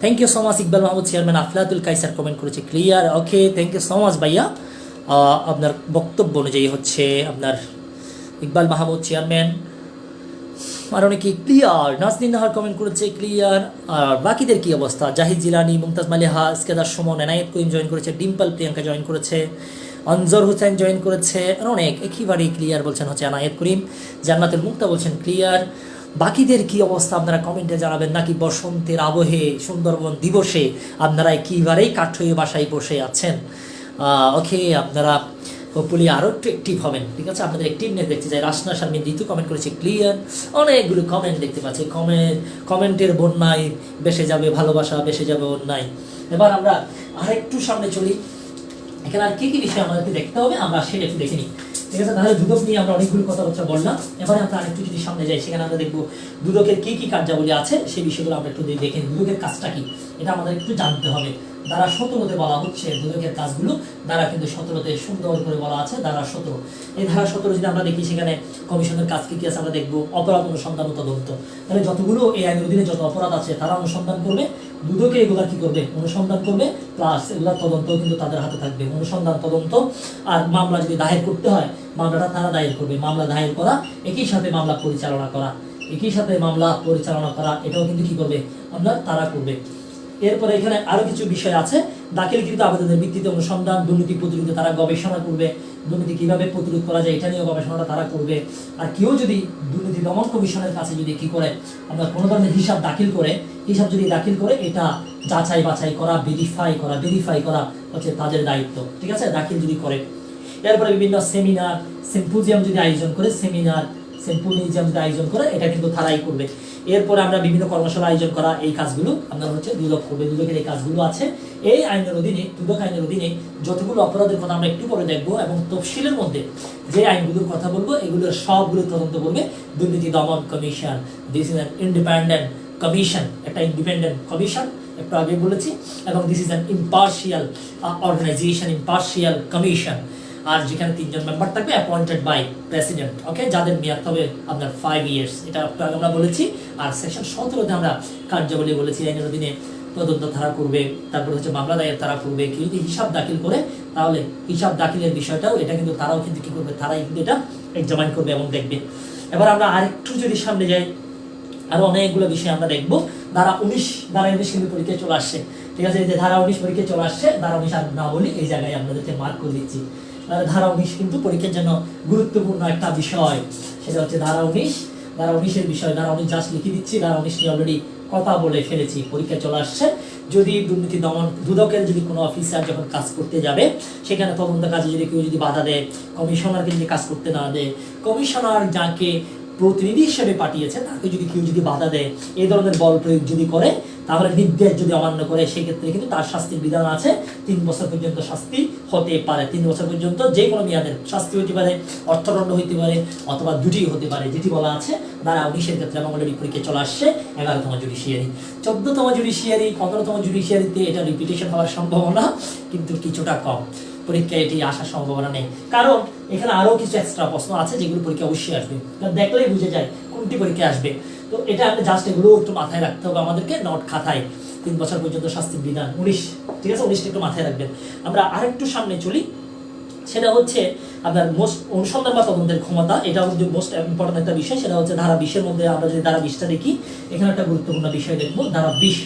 Thank you so much Iqbal Mahmud. Chairman Aflatul Kaiser comment করেছে clear. Okay, thank you so much ভাইয়া। আপনার বক্তব্য অনুযায়ী হচ্ছে আপনার ইকবাল মাহমুদ চেয়ারম্যান, আর অনেকে ক্লিয়ার। নাজনীন নাহার কমেন্ট করেছে ক্লিয়ার। আর বাকিদের কি অবস্থা? জাহিদ জিলানি, মুমতাজ মালিহা, ইসকেদার সুমন, এনায়েত করিম জয়েন করেছে, ডিম্পল প্রিয়াঙ্কা জয়েন করেছে, অনজর হোসেন জয়েন করেছে, আর অনেক একেবারেই ক্লিয়ার বলছেন হচ্ছে এনায়েত করিম। জান্নাতুল মুক্তা বলছেন ক্লিয়ার। বাকিদের কি অবস্থা আপনারা কমেন্টে জানাবেন। নাকি বসন্তের আবহে, সুন্দরবন দিবসে আপনারা একেবারেই কাঠ হয়ে বাসায় বসে আছেন? ওকে, আপনারা হোপফুলি আরও একটু অ্যাক্টিভ হবেন, ঠিক আছে? আপনাদের অ্যাক্টিভনেস দেখতে চাই। রাসনা শারমিন ঋতু কমেন্ট করেছে ক্লিয়ার। অনেকগুলো কমেন্ট দেখতে পাচ্ছি, কমেন্টের বন্যায় বেসে যাবে ভালোবাসা, বেসে যাবে অন্যায়। এবার আমরা আরেকটু সামনে চলি, এখানে আর কি কি বিষয় আমাদেরকে দেখতে হবে আমরা সেটা একটু দেখে নিই, ঠিক আছে? তাহলে দুদক নিয়ে আমরা অনেকগুলো কথাবার্তা বললাম। এবারে আমরা আরেকটু যদি সামনে যাই, সেখানে আমরা দেখবো দুদকের কি কি কার্যাবলী আছে সেই বিষয়গুলো আমরা একটু দেখে নিই। দুদকের কাজটা কি এটা আমাদের একটু জানতে হবে। ধারা 17-তে বলা হচ্ছে দুদকের কাজগুলো, ধারা কিন্তু 17-তে সুন্দর করে বলা আছে, ধারা 17। এই ধারা 17 যদি আমরা দেখি সেখানে কমিশনের কাজ কি কি আছে আমরা দেখবো। অপরাধ অনুসন্ধান ও তদন্ত, তাহলে যতগুলো এই আইনের অধীনে যত অপরাধ আছে তারা অনুসন্ধান করবে, দুদকে এগুলা কি করবে, অনুসন্ধান করবে, প্লাস এগুলা তদন্ত কিন্তু তাদের হাতে থাকবে, অনুসন্ধান তদন্ত। আর মামলা যদি দায়ের করতে হয় মামলাটা তারা দায়ের করবে, মামলা দায়ের করা একই সাথে মামলা পরিচালনা করা, একই সাথে মামলা পরিচালনা করা এটাও কিন্তু কি করবে, আমরা তারা করবে। এরপরে এখানে আরো কিছু বিষয় আছে, দাখিলকৃত আবেদনের ভিত্তিতে অনুসন্ধান, দুর্নীতি প্রতিরোধে তারা গবেষণা করবে, দুর্নীতি কিভাবে প্রতিরোধ করা যায় এটা নিয়ে গবেষণাটা তারা করবে। আর কেউ যদি দুর্নীতি দমন কমিশনের কাছে যদি কি করে, আমরা কোনো ধরনের হিসাব দাখিল করে, হিসাব যদি দাখিল করে এটা যাচাই বাছাই করা, ভেরিফাই করা হচ্ছে তাদের দায়িত্ব, ঠিক আছে, দাখিল যদি করে। এরপরে বিভিন্ন সেমিনার সিম্পোজিয়াম যদি আয়োজন করে, সিম্পোজিয়াম যদি আয়োজন করে এটা কিন্তু তারাই করবে। এরপরে আমরা বিভিন্ন কর্মশালা আয়োজন করা, এই কাজগুলো আপনার হচ্ছে দুদক করবে, দুদকের এই কাজগুলো আছে এই আইনের অধীনে। দুদক আইনের অধীনে যতগুলো অপরাধের কথা আমরা একটু পরে দেখবো, এবং তফসিলের মধ্যে যে আইনগুলোর কথা বলবো এগুলোর সবগুলো তদন্ত করবে দুর্নীতি দমন কমিশন। This is an independent commission, একটা ইন্ডিপেন্ডেন্ট কমিশন, একটু আগে বলেছি, এবং this is an impartial organisation, impartial commission. আর যেখানে 3 জন মেম্বার থাকবে অ্যাপয়েন্টেড বাই প্রেসিডেন্ট, ওকে, যাদের মেয়াদ হবে আপনার 5 ইয়ার্স, এটা আমরা বলেছি। আর সেকশন 17-তে আমরা কার্যাবলী বলেছি, আইনের অধীনে তদন্ত ধারা করবে, তারপর হচ্ছে মামলা দায়ের তারা করবে। কেউ যদি হিসাব দাখিল করে তাহলে হিসাব দাখিলের বিষয়টাও এটা কিন্তু তারাও কিন্তু কি করবে, তারাই কিন্তু এটা এক্সামাইন করবে এবং দেখবে। এবার আমরা আরেকটু যদি সামনে যাই, আরো অনেকগুলো বিষয় আমরা দেখবো। ধারা 19 কিন্তু পরীক্ষায় চলে আসছে, ঠিক আছে, এই যে ধারা 19 পরীক্ষায় চলে আসছে, ধারা 19 আর না বলি, এই জায়গায় আপনাদেরকে মার্ক করে দিচ্ছি। ধারা 19 কিন্তু পরীক্ষার জন্য গুরুত্বপূর্ণ একটা বিষয়, সেটা হচ্ছে ধারা 19 বিষয়। ধারা 19 জাস্ট লিখে দিচ্ছি, ধারা 19 নিয়ে অলরেডি কথা বলে ফেলেছি, পরীক্ষা চলে আসছে। যদি দুর্নীতি দমন দুদকের যদি কোনো অফিসার যখন কাজ করতে যাবে সেখানে তদন্ত কাজে যদি কেউ যদি বাধা দেয়, কমিশনারকে যদি কাজ করতে না দেয়, কমিশনার যাকে প্রতিনিধি হিসেবে পাঠিয়েছে তাকে যদি কেউ যদি বাধা দেয়, এই ধরনের বল প্রয়োগ যদি করে, তাহলে নির্দেশ যদি অমান্য করে, সেই ক্ষেত্রে কিন্তু তার শাস্তির বিধান আছে। 3 বছর পর্যন্ত শাস্তি হতে পারে, 3 বছর পর্যন্ত যে কোনো মেয়াদের শাস্তি হতে পারে, অর্থদণ্ড হতে পারে, অথবা দুটি হতে পারে, যেটি বলা আছে ধারা 19-এর ক্ষেত্রে। এবং অলরেডি পরীক্ষা চলে আসছে 11তম জুডিশিয়ারি, 14তম জুডিশিয়ারি, 15তম জুডিশিয়ারিতে এটা রিপিটেশন হওয়ার সম্ভাবনা কিন্তু কিছুটা কম, পরীক্ষায় এটি আসার সম্ভাবনা নেই, কারণ এখানে আরো কিছু এক্সট্রা প্রশ্ন আছে যেগুলো পরীক্ষা অবশ্যই আসবে, দেখলেই বুঝে যায় কোনটি পরীক্ষা আসবে। তো এটা আপনি জাস্ট এগুলো একটু মাথায় রাখতে হবে আমাদেরকে, নোট খাতায় 3 বছর পর্যন্ত শাস্তির বিধান 19, ঠিক আছে, 19টা একটু মাথায় রাখবেন। আমরা আরেকটু সামনে চলি, সেটা হচ্ছে আপনার মোস্ট অনুসন্ধান বা তদন্তের ক্ষমতা, এটা হচ্ছে মোস্ট ইম্পর্টেন্ট একটা বিষয়। সেটা হচ্ছে ধারা 20-এর মধ্যে আমরা যদি ধারা 20টা দেখি, এখানে একটা গুরুত্বপূর্ণ বিষয় দেখবো, ধারা 20।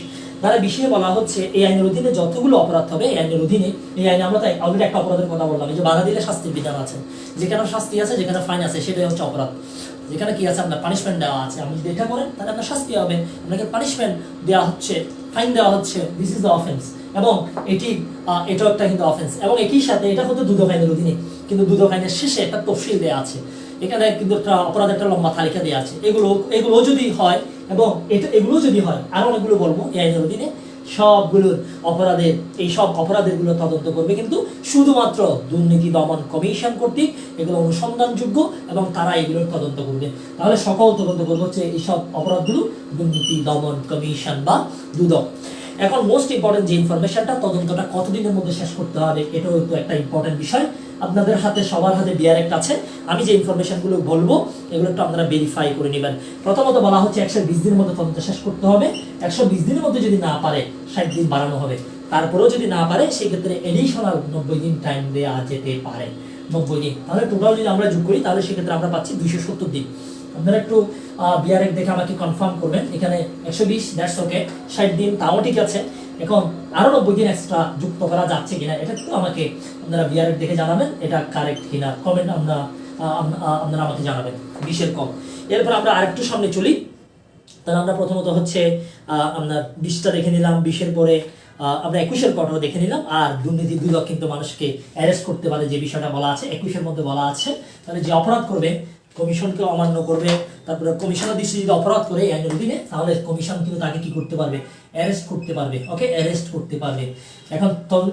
ধারা 20-এ বলা হচ্ছে এই আইনের অধীনে যতগুলো অপরাধ হবে, এই আইনের অধীনে, এই আইনে আমরা তাই অলরেডি একটা অপরাধের কথা বললাম, যে বাধা দিলে শাস্তির বিধান আছে, যেখানে শাস্তি আছে, যেখানে ফাইন আছে, সেটাই হচ্ছে অপরাধ। যেখানে কি আছে, আপনার পানিশমেন্ট দেওয়া আছে, আপনি যদি এটা করেন তাহলে আপনার শাস্তি হবে, আপনাকে পানিশমেন্ট দেওয়া হচ্ছে, ফাইন দেওয়া হচ্ছে, দিস ইজ দ্য অফেন্স। এবং এটাও একটা কিন্তু অফেন্স। এবং একই সাথে এটা হচ্ছে দুদক আইনের অধীনে, কিন্তু দুদক আইনের শেষে একটা তফসিল দেওয়া আছে, এখানে কিন্তু একটা অপরাধের একটা লম্বা তালিকা দেওয়া আছে। এগুলো যদি হয়, এবং এগুলো যদি হয়, আরো অনেকগুলো বলবো এই আইনের অধীনে, সবগুলোর অপরাধের, এই সব অপরাধের গুলো তদন্ত করবে কিন্তু শুধুমাত্র দুর্নীতি দমন কমিশন কর্তৃক, এগুলো অনুসন্ধানযোগ্য এবং তারা এগুলোর তদন্ত করবে। তাহলে সকল তদন্ত করবে হচ্ছে এই সব অপরাধগুলো দুর্নীতি দমন কমিশন বা দুদক। এখন মোস্ট ইম্পর্টেন্ট যে ইনফরমেশনটা, তদন্তটা কতদিনের মধ্যে শেষ করতে হবে, এটাও একটু একটা ইম্পর্টেন্ট বিষয়। আপনাদের হাতে, সবার হাতে ডিআরএক্ট আছে, আমি যে ইনফরমেশনগুলো বলবো এগুলো একটু আপনারা ভেরিফাই করে নেবেন। প্রথমত বলা হচ্ছে 120 দিনের মধ্যে তদন্ত শেষ করতে হবে, 120 দিনের মধ্যে যদি না পারে 60 দিন বাড়ানো হবে, তারপরেও যদি না পারে সেই ক্ষেত্রে এডিশনাল 90 দিন টাইম দেওয়া যেতে পারে, 90 দিন। তাহলে টোটাল যদি আমরা যোগ করি তাহলে সেক্ষেত্রে আমরা পাচ্ছি 270 দিন। আপনারা একটু বিআরএক্ট দেখে আমাকে কনফার্ম করবেন, এখানে 120 দ্যাটস ওকে, 60 দিন তাও ঠিক আছে। এখন আরো 90 দিন এক্সট্রা যুক্ত করা যাচ্ছে কিনা এটা একটু আমাকে আপনারা বিআরএক্ট দেখে জানাবেন, এটা কারেক্ট কিনা কমেন্ট আপনারা আমাকে জানাবেন, 20-এর কম। এরপর আমরা আরেকটু সামনে চলি, তাহলে আমরা প্রথমত হচ্ছে আপনার 20টা দেখে নিলাম, 20-এর পরে আমরা 21-এর কটাও দেখে নিলাম। আর দুর্নীতি দুদক কিন্তু মানুষকে অ্যারেস্ট করতে পারে, যে বিষয়টা বলা আছে 21-এর মধ্যে বলা আছে। তাহলে যে অপরাধ করবে কমিশনকে অমান্য করবে, তারপরে কমিশনের দৃষ্টি যদি অপরাধ করে এই আইনের অধীনে, তাহলে কমিশন কিন্তু তাকে কি করতে পারবে, অ্যারেস্ট করতে পারবে। ওকে, অ্যারেস্ট করতে পারবে। এখন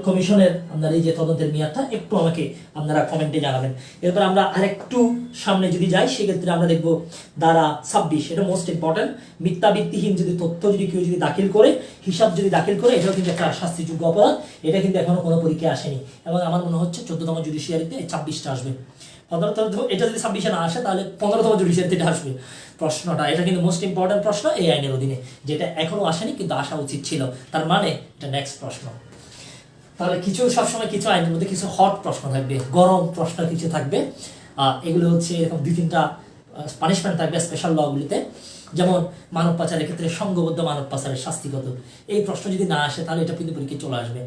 কমিশনের আপনার এই যে তদন্তের মেয়াদটা একটু আমাকে আপনারা কমেন্টে জানাবেন। এরপর আমরা আরেকটু সামনে যদি যাই, সেক্ষেত্রে আমরা দেখবো ধারা 26, এটা মোস্ট ইম্পর্টেন্ট। মিথ্যা ভিত্তিহীন যদি তথ্য যদি কেউ যদি দাখিল করে, হিসাব যদি দাখিল করে, এটাও কিন্তু একটা শাস্তিযোগ্য অপরাধ। এটা কিন্তু এখনো কোনো পরীক্ষায় আসেনি, এবং আমার মনে হচ্ছে 14তম জুডিশিয়ারিতে 26টা আসবে। 15তম, এটা যদি 26-এ না আসে তাহলে 15তম জুডিশিয়ারিতে আসবে প্রশ্নটা। এটা কিন্তু মোস্ট ইম্পর্টেন্ট প্রশ্ন এই আইনের অধীনে, যেটা এখনো আসেনি কিন্তু আসা উচিত ছিল। তার মানে এটা নেক্সট প্রশ্ন। তাহলে কিছু সবসময় কিছু আইনের মধ্যে কিছু হট প্রশ্ন থাকবে, গরম প্রশ্ন কিছু থাকবে। এগুলো হচ্ছে এরকম 2-3টা পানিশমেন্ট থাকবে স্পেশাল লগুলিতে। যেমন মানব পাচারের ক্ষেত্রে সংঘবদ্ধ মানব পাচারের শাস্তিগত, এই প্রশ্ন যদি না আসে তাহলে এটা কিন্তু পরীক্ষায় চলে আসবে।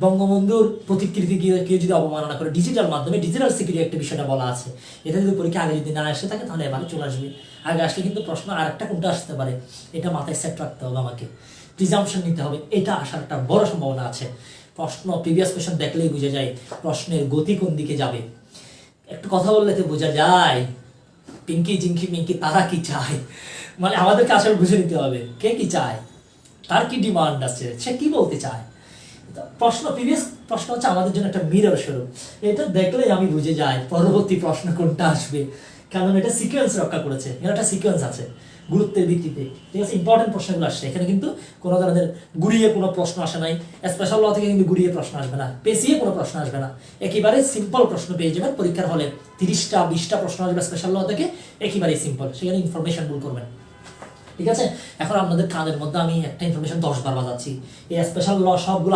বঙ্গবন্ধুর প্রতিকৃতি কেউ যদি অবমাননা করে ডিজিটাল মাধ্যমে, ডিজিটাল সিকিউরিটি একটা বিষয়টা বলা আছে, এটা যদি পরীক্ষা আগে যদি না আসে থাকে তাহলে এবারে চলে আসবে। আগে আসলে কিন্তু প্রশ্ন আর একটা কোনটা আসতে পারে, এটা মাথায় সেট রাখতে হবে, আমাকে প্রিজাম্পশন নিতে হবে, এটা আসার একটা বড় সম্ভাবনা আছে। প্রশ্ন প্রিভিয়াস কোয়েশ্চন দেখলেই বোঝা যায় প্রশ্নের গতি কোন দিকে যাবে। একটু কথা বললে তো বোঝা যায় পিঙ্কি জিঙ্কি মিঙ্কি তারা কি চায়, মানে আমাদেরকে আসলে বুঝে নিতে হবে কে কি চায়, তার কি ডিমান্ড আছে, সে কি বলতে চায়। প্রশ্ন প্রিভিয়াস প্রশ্ন হচ্ছে আমাদের জন্য একটা মিরর স্বরূপ। এটা দেখলেই আমি বুঝে যাই পরবর্তী প্রশ্ন কোনটা আসবে, কারণ এটা সিকোয়েন্স রক্ষা করেছে, এখানে একটা সিকোয়েন্স আছে গুরুত্বের ভিত্তিতে। ঠিক আছে, ইম্পর্টেন্ট প্রশ্নগুলো আসছে এখানে, কিন্তু কোনো ধরনের গুড়িয়ে কোনো প্রশ্ন আসে নাই। স্পেশাল ল থেকে কিন্তু গুড়িয়ে প্রশ্ন আসবে না, পেঁচিয়ে কোনো প্রশ্ন আসবে না, একেবারে সিম্পল প্রশ্ন পেয়ে যাবেন পরীক্ষার হলে। 30টা-20টা প্রশ্ন আসবে স্পেশাল ল থেকে, একেবারেই সিম্পল, সেখানে ইনফরমেশন ভুল করবেন। ঠিক আছে, এখন আপনাদের কানের মধ্যে আমি একটা ইনফরমেশন 10 বার বাজাচ্ছি, এই স্পেশাল ল সবগুলো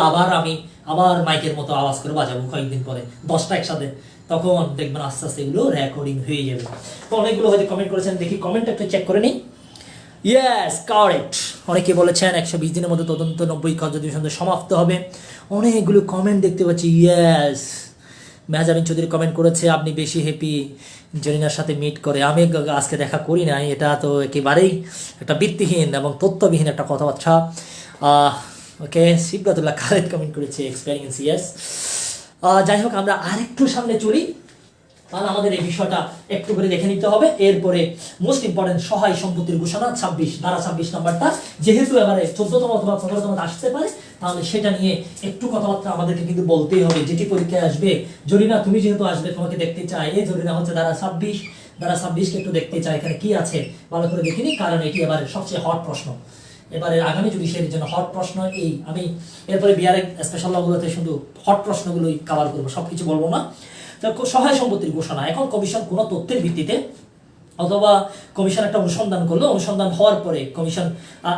আবার মাইকের মতো আওয়াজ করে বাজাবো কয়েকদিন পরে 10টা একসাথে, তখন দেখবেন আস্তে আস্তে এগুলো রেকর্ডিং হয়ে যাবে। তো অনেকগুলো হয়তো কমেন্ট করেছেন, দেখি কমেন্ট একটু চেক করে নিই। Yes, correct. অনেকে বলেছেন 120 দিনের মধ্যে তদন্ত 90 কার্যদিবসে সমাপ্ত হবে। অনেকগুলো কমেন্ট দেখতে পাচ্ছি। ইয়েস, মেহজাবিন চৌধুরী কমেন্ট করেছে আপনি বেশি হ্যাপি জরিনার সাথে মিট করে। আমি আজকে দেখা করি নাই, এটা তো একেবারেই একটা ভিত্তিহীন এবং তথ্যবিহীন একটা কথাবার্তা। ওকে, সিবগাতুল্লাহ খালেদ কমেন্ট করেছে এক্সপেরিয়েন্স। ইয়েস, যাই হোক আমরা আরেকটু সামনে চলি, তাহলে আমাদের এই বিষয়টা একটু করে দেখে নিতে হবে। এরপরে মোস্ট ইম্পর্টেন্ট সহায় সম্পত্তির ঘোষণা 26, ধারা 26 নাম্বারটা যেহেতু এবারে 14তম অথবা 15তম আসতে পারে, তাহলে সেটা নিয়ে একটু কথাবার্তা আমাদেরকে কিন্তু বলতেই হবে। যেটি পরীক্ষায় আসবে, জরিনা তুমি যেহেতু আসবে তোমাকে দেখতে চাই, এই জরিনা হচ্ছে ধারা 26, ধারা 26কে একটু দেখতে চাই এখানে কি আছে ভালো করে দেখিনি, কারণ এটি এবারে সবচেয়ে হট প্রশ্ন, এবারে আগামী জুডিশিয়ারির জন্য হট প্রশ্ন। এই আমি এরপরে বিআরএ স্পেশাল লগুলোতে শুধু হট প্রশ্নগুলোই কভার করবো, সবকিছু বলবো না। সহায় সম্পত্তির ঘোষণা, এখন কমিশন কোনো তথ্যের ভিত্তিতে অথবা কমিশন একটা অনুসন্ধান করলো, অনুসন্ধান হওয়ার পরে কমিশন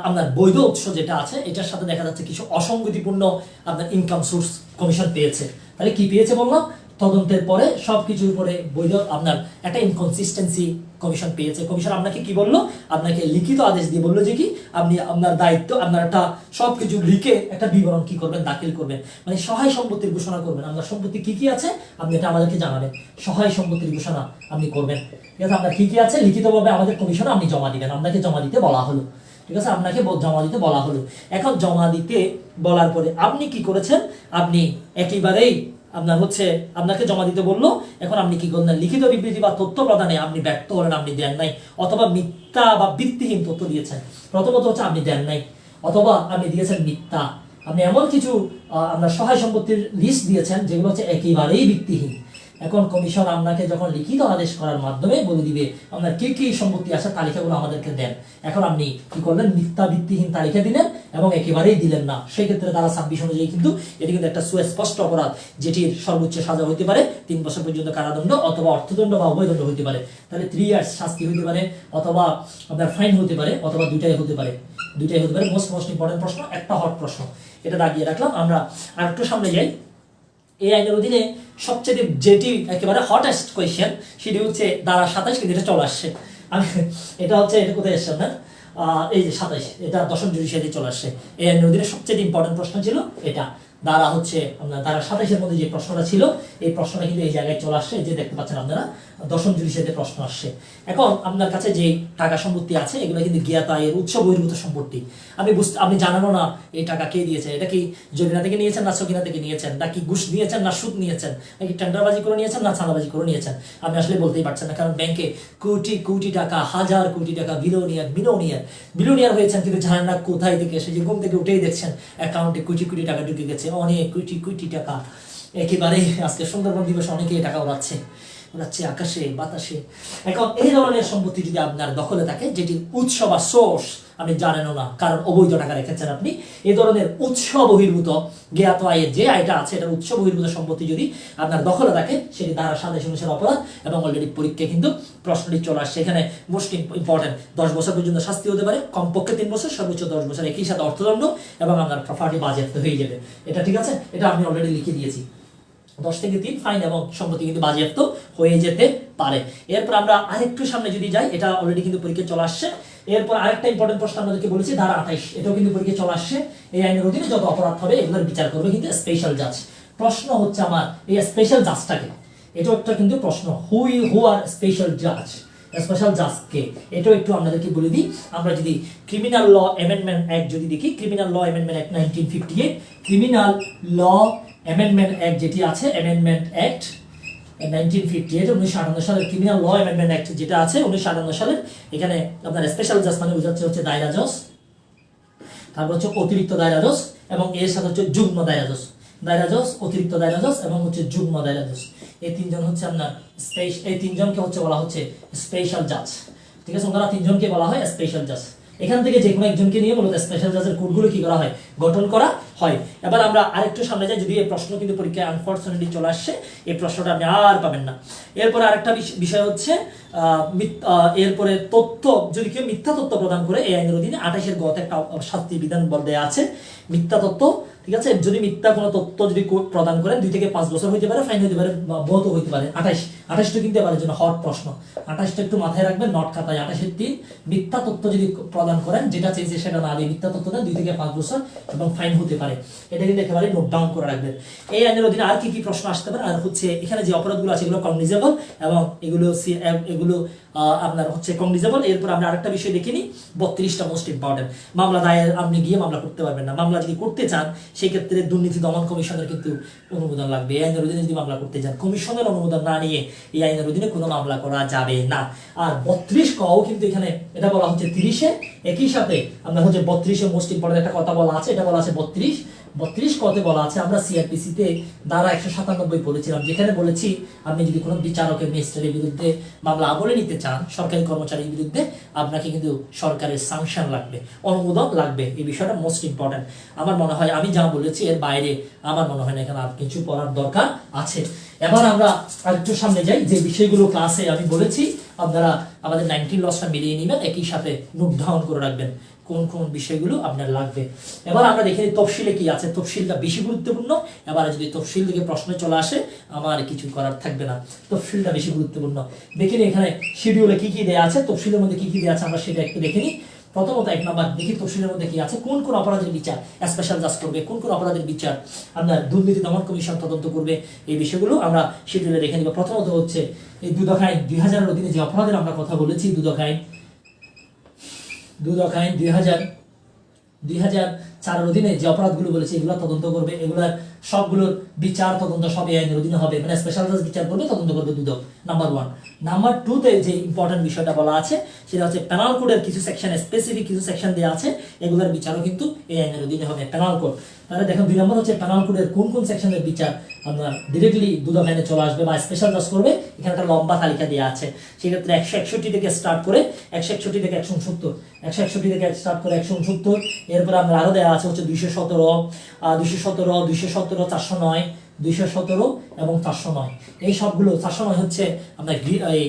আপনার বৈধ উৎস যেটা আছে এটার সাথে দেখা যাচ্ছে কিছু অসঙ্গতিপূর্ণ আপনার ইনকাম সোর্স কমিশন পেয়েছে। তাহলে কি পেয়েছে বললাম, তদন্তের পরে সবকিছুর উপরে বৈধ আপনার একটা ইনকনসিস্টেন্সি কমিশন পেয়েছে। কমিশন আপনাকে কি বললো, আপনাকে লিখিত আদেশ দিয়ে বললো যে কি আপনি আপনার দায়িত্ব, আপনার একটা সবকিছু লিখে একটা বিবরণ কি করবেন, দাখিল করবেন, মানে সহায় সম্পত্তির ঘোষণা করবেন। আপনার সম্পত্তি কি কি আছে আপনি এটা আমাদেরকে জানাবেন, সহায় সম্পত্তির ঘোষণা আপনি করবেন। ঠিক আছে, আপনার কি কি আছে লিখিতভাবে আমাদের কমিশনে আপনি জমা দিবেন, আপনাকে জমা দিতে বলা হলো। ঠিক আছে, আপনাকে জমা দিতে বলা হলো। এখন জমা দিতে বলার পরে আপনি কি করেছেন, আপনি একেবারেই আপনার হচ্ছে আপনাকে জমা দিতে বললো, এখন আপনি কি করলেন, লিখিত বিবৃতি বা তথ্য প্রদানে আপনি ব্যর্থ হলেন, আপনি দেন নাই, অথবা মিথ্যা বা ভিত্তিহীন তথ্য দিয়েছেন। প্রথমত হচ্ছে আপনি দেন নাই, অথবা আপনি দিয়েছেন মিথ্যা, আপনি এমন কিছু আপনার সহায় সম্পত্তির লিস্ট দিয়েছেন যেগুলো হচ্ছে একেবারেই ভিত্তিহীন। এখন কমিশন আপনাকে যখন লিখিত আদেশ করার মাধ্যমে বলে দিবে আপনার কি কি সম্পত্তি আছে তালিকাগুলো আমাদেরকে দেন, এখন আপনি কি করলেন, মিথ্যা ভিত্তিহীন তালিকা দিলেন এবং একেবারেই দিলেন না, সেই ক্ষেত্রে ধারা 26 অনুযায়ী কিন্তু এটি কিন্তু একটা সুস্পষ্ট অপরাধ, যেটির সর্বোচ্চ সাজা হইতে পারে 3 বছর পর্যন্ত কারাদণ্ড অথবা অর্থদণ্ড বা উভয়দণ্ড হইতে পারে। তাহলে 3 ইয়ার্স শাস্তি হইতে পারে, অথবা আপনার ফাইন হতে পারে, অথবা দুইটাই হতে পারে। মোস্ট ইম্পর্টেন্ট প্রশ্ন, একটা হট প্রশ্ন, এটা দাগিয়ে রাখলাম। আমরা আর একটু সামনে যাই। এই আইনের অধীনে সবচেয়ে যেটি একেবারে হটেস্ট কোয়েশ্চেন সেটি হচ্ছে ধারা 27, কিন্তু এটা চলে আসছে। আমি এটা হচ্ছে এটা কোথায় এসছে আপনার এই যে 27, এটা 10ম জুডিশিয়ারিতে চলে আসছে। এই আইনের অধীনে সবচেয়ে ইম্পর্টেন্ট প্রশ্ন ছিল এটা, ধারা হচ্ছে আপনার ধারা 27-এর মধ্যে যে প্রশ্নটা ছিল এই প্রশ্নটা কিন্তু এই জায়গায় চলে আসছে, যে দেখতে পাচ্ছেন আপনারা দশম জুডিশিয়ারিতে প্রশ্ন আসছে। এখন আপনার কাছে যে টাকা সম্পত্তি আছে এগুলো কিন্তু জ্ঞাত আয়ের উৎস বহির্ভূত সম্পত্তি। আপনি জানানো না এই টাকা কে দিয়েছে, এটা কি জরিনা থেকে নিয়েছেন না সকিনা থেকে নিয়েছেন, নাকি ঘুষ নিয়েছেন না সুদ নিয়েছেন, নাকি টেন্ডারবাজি করে নিয়েছেন না চাঁদাবাজি করে নিয়েছেন, আপনি আসলে বলতেই পারছেন না। কারণ ব্যাংকে কোটি কোটি টাকা, হাজার কোটি টাকা বিলিয়নিয়ার হয়েছেন, কিন্তু জানেন না কোথায় থেকে এসে, যে ঘুম থেকে উঠেই দেখছেন অ্যাকাউন্টে কোটি কোটি টাকা ঢুকে গেছে, অনেক কোটি কোটি টাকা। একেবারে আজকে সুন্দরবন দিবসে অনেকেই টাকা উড়াচ্ছে আকাশে বাতাসে। এখন এই ধরনের সম্পত্তি যদি আপনার দখলে থাকে, যেটির উৎস বা সোর্স আপনি জানেনও না, কারণ অবৈধ টাকা রেখেছেন আপনি, এই ধরনের উৎস বহির্ভূত জ্ঞাত আয়ের যে আয়টা আছে, এটার উৎস বহির্ভূত সম্পত্তি যদি আপনার দখলে থাকে, সেটি ধারা 27 অপরাধ। এবং অলরেডি পরীক্ষায় কিন্তু প্রশ্নটি চলে আসছে। এখানে মোস্ট ইম্পর্টেন্ট 10 বছর পর্যন্ত শাস্তি হতে পারে, কমপক্ষে 3 বছর, সর্বোচ্চ 10 বছর, একই সাথে অর্থদণ্ড, এবং আপনার প্রপার্টি বাজেয়াপ্ত হয়ে যাবে। এটা ঠিক আছে, এটা আমি অলরেডি লিখে দিয়েছি। 10 থেকে 3 ফাইন এবং সম্পত্তি কিন্তু বাজেয়াপ্ত হয়ে যেতে পারে। এরপর আমরা আরেকটু সামনে যদি যাই, এটা অলরেডি কিন্তু পরীক্ষায় চলে আসছে। এরপর আরেকটা ইম্পর্টেন্ট প্রশ্ন আপনাদেরকে বলেছি, ধারা 28, এটাও কিন্তু পরীক্ষায় চলে আসছে। এই আইনের অধীনে যত অপরাধ হবে এগুলোর বিচার করবে কিন্তু স্পেশাল জাজ। প্রশ্ন হচ্ছে আমার এই স্পেশাল জাজটাকে, এটাও একটা কিন্তু প্রশ্ন, হু আর স্পেশাল জাজ, স্পেশাল জাজকে, এটাও একটু আপনাদেরকে বলে দিই। আমরা যদি ক্রিমিনাল ল অ্যামেন্ডমেন্ট অ্যাক্ট যদি দেখি, criminal law amendment act 1958, criminal law amendment act যেটি আছে, অ্যামেন্ডমেন্ট অ্যাক্ট 1958, 1958 সালের ক্রিমিনাল ল অ্যামেন্ডমেন্ট অ্যাক্ট যেটা আছে 1958 সালের, এখানে আপনার স্পেশাল জাজ মানে বোঝাচ্ছে হচ্ছে দায়রা জজ, তারপর হচ্ছে অতিরিক্ত দায়রা জজ, এবং এর সাথে হচ্ছে যুগ্ম দায়রা জজ। দায়রা জজ, অতিরিক্ত দায়রা জজ এবং হচ্ছে যুগ্ম দায়রা জজ, এই তিনজন হচ্ছে আপনার এই তিনজনকে হচ্ছে বলা হচ্ছে স্পেশাল জাজ। ঠিক আছে, ওনারা তিনজনকে বলা হয় স্পেশাল জাজ। এখান থেকে যে কোনো একজনকে নিয়ে মূলত স্পেশাল জাজের কোডগুলো কি করা হয়, গঠন করা হয়। এবার আমরা আরেকটু সামনে যাই, যদি এই প্রশ্ন কিন্তু পরীক্ষায় আনফরচুনেটলি চলে আসছে, এই প্রশ্নটা আপনি আর পাবেন না। এরপরে আরেকটা বিষয় হচ্ছে এরপরে তথ্য, যদি কেউ মিথ্যা তথ্য প্রদান করে, এই আইনের অধীনে 28 গত একটা শাস্তি বিধান দেয়া আছে। মিথ্যা তথ্য, ঠিক আছে, যদি মিথ্যা কোনো তথ্য যদি প্রদান করেন 2 থেকে 5 বছর হইতে পারে, ফাইন হইতে পারে, বহুত হইতে পারে। 28টা কিন্তু এবারের জন্য হট প্রশ্ন, 28টা একটু মাথায় রাখবেন নোট খাতায়। 28-3 মিথ্যা তথ্য যদি প্রদান করেন, যেটা চেয়েছে সেটা না দিয়ে মিথ্যা তথ্য দেন, 2 থেকে 5 বছর এবং ফাইন হতে পারে। এটা কিন্তু একেবারে নোট ডাউন করে রাখবেন। এই আইনের অধীনে আর কি কি প্রশ্ন আসতে পারে, আর হচ্ছে এখানে যে অপরাধগুলো আছে এগুলো কগনিজেবল, এবং এগুলো আপনার হচ্ছে কগনিজেবল। এরপর আমরা আরেকটা বিষয় দেখে নিই, 32টা মোস্ট ইম্পর্টেন্ট। মামলা দায়ের আপনি গিয়ে মামলা করতে পারবেন না, মামলা যদি করতে চান সেক্ষেত্রে দুর্নীতি দমন কমিশনের কিন্তু অনুমোদন লাগবে। এই আইনের অধীনে যদি মামলা করতে চান, কমিশনের অনুমোদন না নিয়ে এই আইনের অধীনে কোনো মামলা করা যাবে না। আর 32 কও কিন্তু এখানে এটা বলা হচ্ছে 30-এ, একই সাথে আমরা হচ্ছে 32-এ মোস্ট ইম্পর্টেন্ট একটা কথা বলা আছে, এটা বলা আছে 32 কতে বলা আছে, আমরা সিআরপিসিতে ধারা 197 বলেছিলাম, যেখানে বলেছি আপনি যদি কোনো বিচারকের ম্যাজিস্ট্রেটের বিরুদ্ধে মামলা আমলে নিতে চান, সরকারি কর্মচারীর বিরুদ্ধে, আপনাকে কিন্তু সরকারের সাংশন লাগবে, অনুমোদন লাগবে। এই বিষয়টা মোস্ট ইম্পর্টেন্ট। আমার মনে হয় আমি যা বলেছি এর বাইরে আমার মনে হয় না এখানে আর কিছু পড়ার দরকার আছে। এবার আমরা আরেকটু সামনে যাই, যে বিষয়গুলো ক্লাসে আমি বলেছি আপনারা আমাদের 19 লসটা মিলিয়ে নেবেন, একই সাথে নোট ডাউন করে রাখবেন কোন কোন বিষয়গুলো আপনার লাগবে। এবার আমরা দেখে নিই তফসিলে কি আছে, তফসিলটা বেশি গুরুত্বপূর্ণ। এবার যদি তফসিল থেকে প্রশ্ন চলে আসে আমার কিছু করার থাকবে না, তফসিলটা বেশি গুরুত্বপূর্ণ। দেখে নিই এখানে শিডিউলে কি কি দেওয়া আছে, তফসিলের মধ্যে কি কি দেওয়া আছে আমরা সেটা একটু দেখে নিই। প্রথমত 1 নম্বর দেখি তফসিলের মধ্যে কি আছে, কোন কোন অপরাধের বিচার স্পেশাল জাজ করবে, কোন কোন অপরাধের বিচার আপনার দুর্নীতি দমন কমিশন তদন্ত করবে, এই বিষয়গুলো আমরা শিডিউলে দেখে নিব। প্রথমত হচ্ছে এই দুদক আইন 2000-এর অধীনে যে অপরাধের আমরা কথা বলেছি, দুদক আইন 2004-এর অধীনে যে অপরাধগুলো বলেছে এগুলো তদন্ত করবে, এগুলার সবগুলোর বিচার তদন্ত সব এই আইনের অধীনে হবে, মানে স্পেশাল জাজ বিচার করবে, তদন্ত করবে দুদক, নাম্বার 1। নাম্বার 2-তে যে ইম্পর্টেন্ট বিষয়টা বলা আছে সেটা হচ্ছে পেনাল কোডের কিছু সেকশন, স্পেসিফিক কিছু সেকশন দেওয়া আছে, এগুলোর বিচারও কিন্তু এই আইনের অধীনে হবে, পেনাল কোড। তাহলে দেখুন 2 নম্বর হচ্ছে পেনাল কোডের কোন কোন সেকশনের বিচার আপনার ডিরেক্টলি দুদক আইনে চলে আসবে বা স্পেশাল জাজ করবে, এখানে একটা লম্বা তালিকা দেওয়া আছে। সেক্ষেত্রে 161 থেকে স্টার্ট করে 161 থেকে 170, 161 থেকে স্টার্ট করে 169, এরপর আমরা আরো দেওয়া আছে হচ্ছে 217, 409, 217 এবং 409। এই সবগুলো 409 হচ্ছে আপনার এই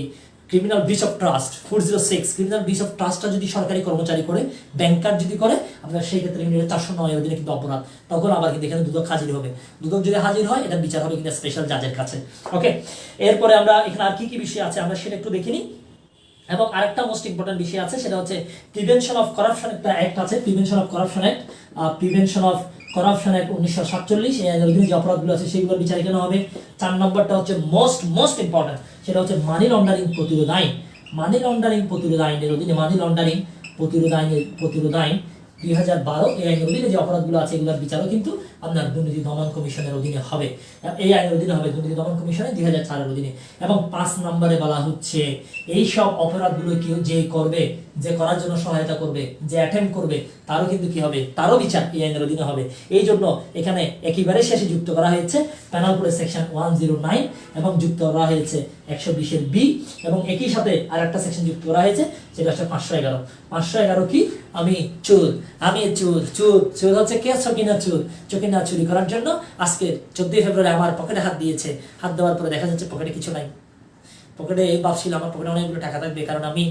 criminal breach of trust, 406 criminal breach of ট্রাস্টটা যদি সরকারি কর্মচারী করে, ব্যাংকার যদি করে, আপনার সেই ক্ষেত্রে 409 এর অধীনে কিন্তু অপরাধ, তখন আবার কিন্তু এখানে দুদক হাজির হবে। দুদক যদি হাজির হয় এটা বিচার হবে কিন্তু স্পেশাল জাজের কাছে। ওকে, এরপরে আমরা এখানে আর কি কি বিষয় আছে আমরা সেটা একটু দেখিনি। এবং আরেকটা মোস্ট ইম্পর্টেন্ট বিষয় আছে, সেটা হচ্ছে প্রিভেনশন অফ কারাপশন, একটা অ্যাক্ট আছে prevention of corruption act, prevention of corruption act 1947, এই আইনের অধীনে যে অপরাধগুলো আছে সেগুলোর বিচার এখানে হবে। 4 নম্বরটা হচ্ছে মোস্ট ইম্পর্টেন্ট, সেটা হচ্ছে মানি লন্ডারিং প্রতিরোধ আইন। মানি লন্ডারিং প্রতিরোধ আইনের অধীনে মানি লন্ডারিং প্রতিরোধ আইন 2012 এই আইনের অধীনে যে অপরাধগুলো আছে এগুলোর বিচারও কিন্তু আপনার দুর্নীতি দমন কমিশনের অধীনে হবে। এই আইনের অধীনে হবে দুর্নীতি দমন কমিশনের 2004 অধীনে। এবং 5 নম্বরে বলা হচ্ছে এই সব অপরাধগুলো কেউ যে করবে, যে করার জন্য সহায়তা করবে, যে অ্যাটেম্প করবে, তারও কিন্তু কি হবে, তারও বিচার এই আইনের অধীনে হবে। এই জন্য এখানে একেবারে শেষে যুক্ত করা হয়েছে পেনাল কোডের সেকশন 109 এবং যুক্ত করা হয়েছে 120 বি এবং একই সাথে আর একটা সেকশন যুক্ত করা হয়েছে যেটা হচ্ছে 511 কি আমি চোর চোর হচ্ছে কে, চকিনা চুরি করার জন্য আজকে 14 ফেব্রুয়ারি আমার পকেটে হাত দিয়েছে। হাত দেওয়ার পরে দেখা যাচ্ছে পকেটে কিছু নাই। পকেটে ভাবছিলাম আমার পকেটে অনেকগুলো টাকা থাকবে, কারণ আমি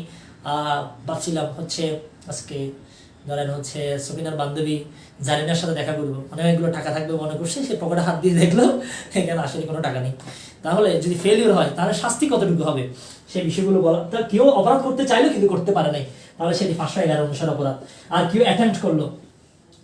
ভাবছিলাম হচ্ছে আজকে ধরেন হচ্ছে সকিনার বান্ধবী জারিনার সাথে দেখা করবো, অনেকগুলো টাকা থাকবে মনে করছে, সে পকেটে হাত দিয়ে দেখলো এখানে আসলে কোনো টাকা নেই। তাহলে যদি ফেলিওর হয় তাহলে শাস্তি কতটুকু হবে সেই বিষয়গুলো বলা। তা কেউ অপরাধ করতে চাইলো কিন্তু করতে পারে নাই, তাহলে সেটি 511 অনুসারে অপরাধ। আর কেউ অ্যাটেম্প্ট করলো,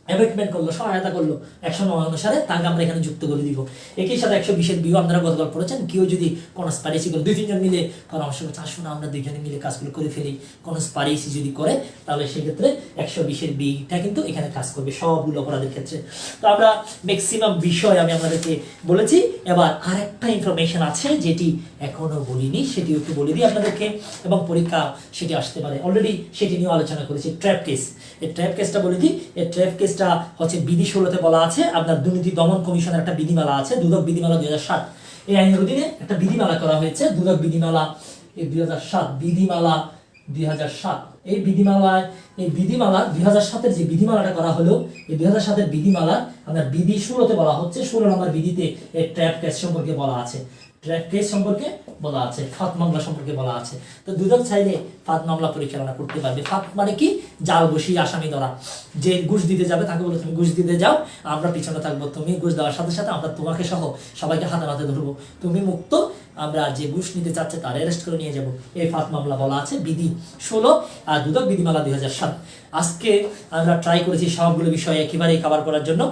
অ্যাবেটমেন্ট করলো, সহায়তা করলো 109 অনুসারে, তাকে আমরা এখানে যুক্ত করে দিব। একই সাথে 120 বিও আপনারা গতকাল পড়েছেন। কেউ যদি কনস্পাইরেসি করে 2-3 জন মিলে পরামর্শ করছে, আসুন আমরা 2 জনে মিলে কাজগুলো করে ফেলি, কনস্পাইরেসি যদি করে তাহলে সেক্ষেত্রে 120 বিটা কিন্তু এখানে কাজ করবে সবগুলো অপরাধের ক্ষেত্রে। তো আমরা ম্যাক্সিমাম বিষয় আমি আপনাদেরকে বলেছি। এবার আরেকটা ইনফরমেশন আছে যেটি এখনো বলিনি, সেটি একটু বলে দিই আপনাদেরকে, এবং পরীক্ষা সেটি আসতে পারে। অলরেডি সেটি নিয়ে আলোচনা করেছি, ট্র্যাপ কেস। এই ট্র্যাপ কেসটা বলে দিই। এই ট্র্যাপ কেসটা হচ্ছে বিধি 16-তে বলা আছে, আপনার দুর্নীতি দমন কমিশনের একটা বিধিমালা আছে, দুদক বিধিমালা 2007। এই আইনের অধীনে একটা বিধিমালা করা হয়েছে, দুদক বিধিমালা 2007 বিধিমালা 2007। এই বিধিমালা 2007-এর যে বিধিমালাটা করা হলো, এই 2007-এর বিধিমালা আপনার বিধি 16-তে বলা হচ্ছে, 16 নম্বর বিধিতে এই ট্র্যাপ কেস সম্পর্কে বলা আছে। ট্র্যাপ কেস সম্পর্কে বলা আছে, ফাঁদ মামলা সম্পর্কে বলা আছে। তো দুদক চাইলে ফাঁদ মামলা পরিচালনা করতে পারবে। ফাঁদ মানে কি, জাল বসিয়ে আসামি ধরা। যে ঘুষ দিতে যাবে তাকে বলে তুমি ঘুষ দিতে যাও, আমরা পিছনে থাকবো, তুমি ঘুষ দেওয়ার সাথে সাথে আমরা তোমাকে সহ সবাইকে হাতে নাতে ধরবো, তুমি মুক্ত, আমরা যে ঘুষ নিতে চাচ্ছে তার অ্যারেস্ট করে নিয়ে যাবো। এই ফাঁদ মামলা বলা আছে বিধি 16 আর দুদক বিধিমালা 2007। আজকে আমরা ট্রাই করেছি সবগুলো বিষয় একেবারেই কভার করার জন্য,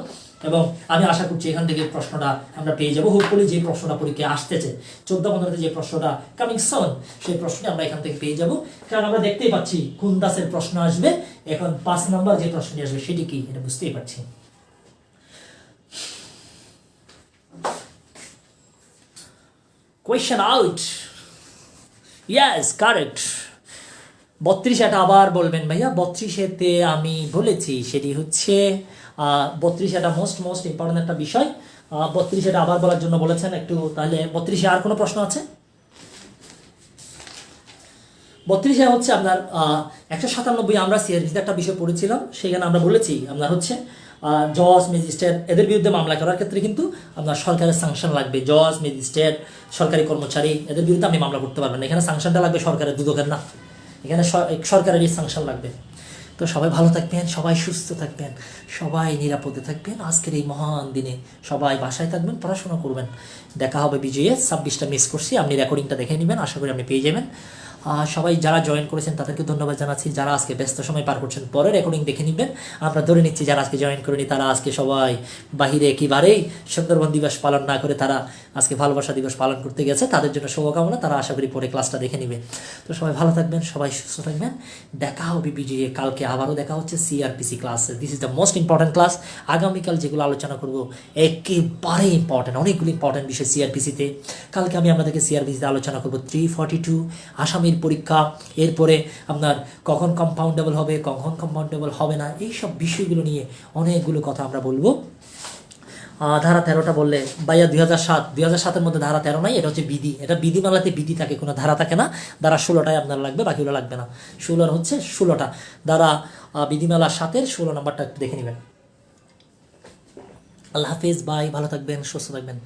এবং আমি আশা করছি এখান থেকে প্রশ্নটা আমরা পেয়ে যাবো। হোপফুলি যে প্রশ্নটা পরীক্ষায় আসতেছে 14-15-তে যে প্রশ্নটা কামিং সুন, সেই প্রশ্নটা আমরা এখান থেকে পেয়ে যাবো। কারণ আমরা দেখতেই পাচ্ছি কোন দাসের প্রশ্ন আসবে, এখন 5 নম্বর যে প্রশ্নটি আসবে সেটি কি এটা বুঝতেই পারছি। Question out, yes correct. 32 এটা আবার বলবেন ভাইয়া। 32-এতে আমি বলেছি সেটি হচ্ছে 32 এটা মোস্ট ইম্পর্টেন্ট একটা বিষয়। 32 এটা আবার বলার জন্য বলেছেন একটু। তাহলে 32-এ আর কোনো প্রশ্ন আছে? 32-এ হচ্ছে আপনার 197 আমরা সিআরপিসিতে একটা বিষয় পড়েছিলাম, সেখানে আমরা বলেছি আপনার হচ্ছে জজ ম্যাজিস্ট্রেট এদের বিরুদ্ধে মামলা করার ক্ষেত্রে কিন্তু আপনার সরকারের সাংশন লাগবে। জজ ম্যাজিস্ট্রেট সরকারি কর্মচারী এদের বিরুদ্ধে আপনি মামলা করতে পারবেন না, এখানে সাংশনটা লাগবে সরকারের, দুদকের না, এখানে সরকারেরই সাংশন লাগবে। তো সবাই ভালো থাকবেন, সবাই সুস্থ থাকবেন, সবাই নিরাপদে থাকবেন। আজকের এই মহান দিনে সবাই বাসায় থাকবেন, পড়াশোনা করবেন। দেখা হবে বিজয়ে। 26টা মিস করছি, আপনি রেকর্ডিংটা দেখে নেবেন, আশা করি আপনি পেয়ে যাবেন। সবাই যারা জয়েন করেছেন তাদেরকে ধন্যবাদ জানাচ্ছি। যারা আজকে ব্যস্ত সময় পার করছেন পরে রেকর্ডিং দেখে নেবেন। আমরা ধরে নিচ্ছি যারা আজকে জয়েন করেনি তারা আজকে সবাই বাহিরে একেবারেই সুন্দরবন দিবস পালন না করে তারা আজকে ভালোবাসা দিবস পালন করতে গেছে, তাদের জন্য শুভকামনা। তারা আশা করি পরে ক্লাসটা দেখে নেবে। তো সবাই ভালো থাকবেন, সবাই সুস্থ থাকবেন। দেখা হবে বিজয়ে। কালকে আবারও দেখা হচ্ছে সিআরপিসি ক্লাসে। This is the most important class. আগামীকাল যেগুলো আলোচনা করব একেবারে ইম্পর্টেন্ট, অনেকগুলো ইম্পর্টেন্ট বিষয় সিআরপিসিতে। কালকে আমি আপনাদেরকে সিআরপিসিতে আলোচনা করব 342 আসামির পরীক্ষা, এরপরে আপনার কখন কম্পাউন্ডেবল হবে, কখন কম্পাউন্ডেবল হবে না, এইসব বিষয়গুলো নিয়ে অনেকগুলো কথা আমরা বলবো। ধারা 13টা বললে ভাইয়া 2007-এর মধ্যে ধারা 13 নাই, এটা হচ্ছে বিধি। এটা বিধিমালাতে বিধি থাকে, কোনো ধারা থাকে না। ধারা 16টাই আপনার লাগবে, বাকিগুলো লাগবে না। 16 হচ্ছে 16টা ধারা বিধিমালা 7-এর 16 নম্বরটা একটু দেখে নেবেন। আল্লাহ হাফেজ, বাই, ভালো থাকবেন, সুস্থ থাকবেন।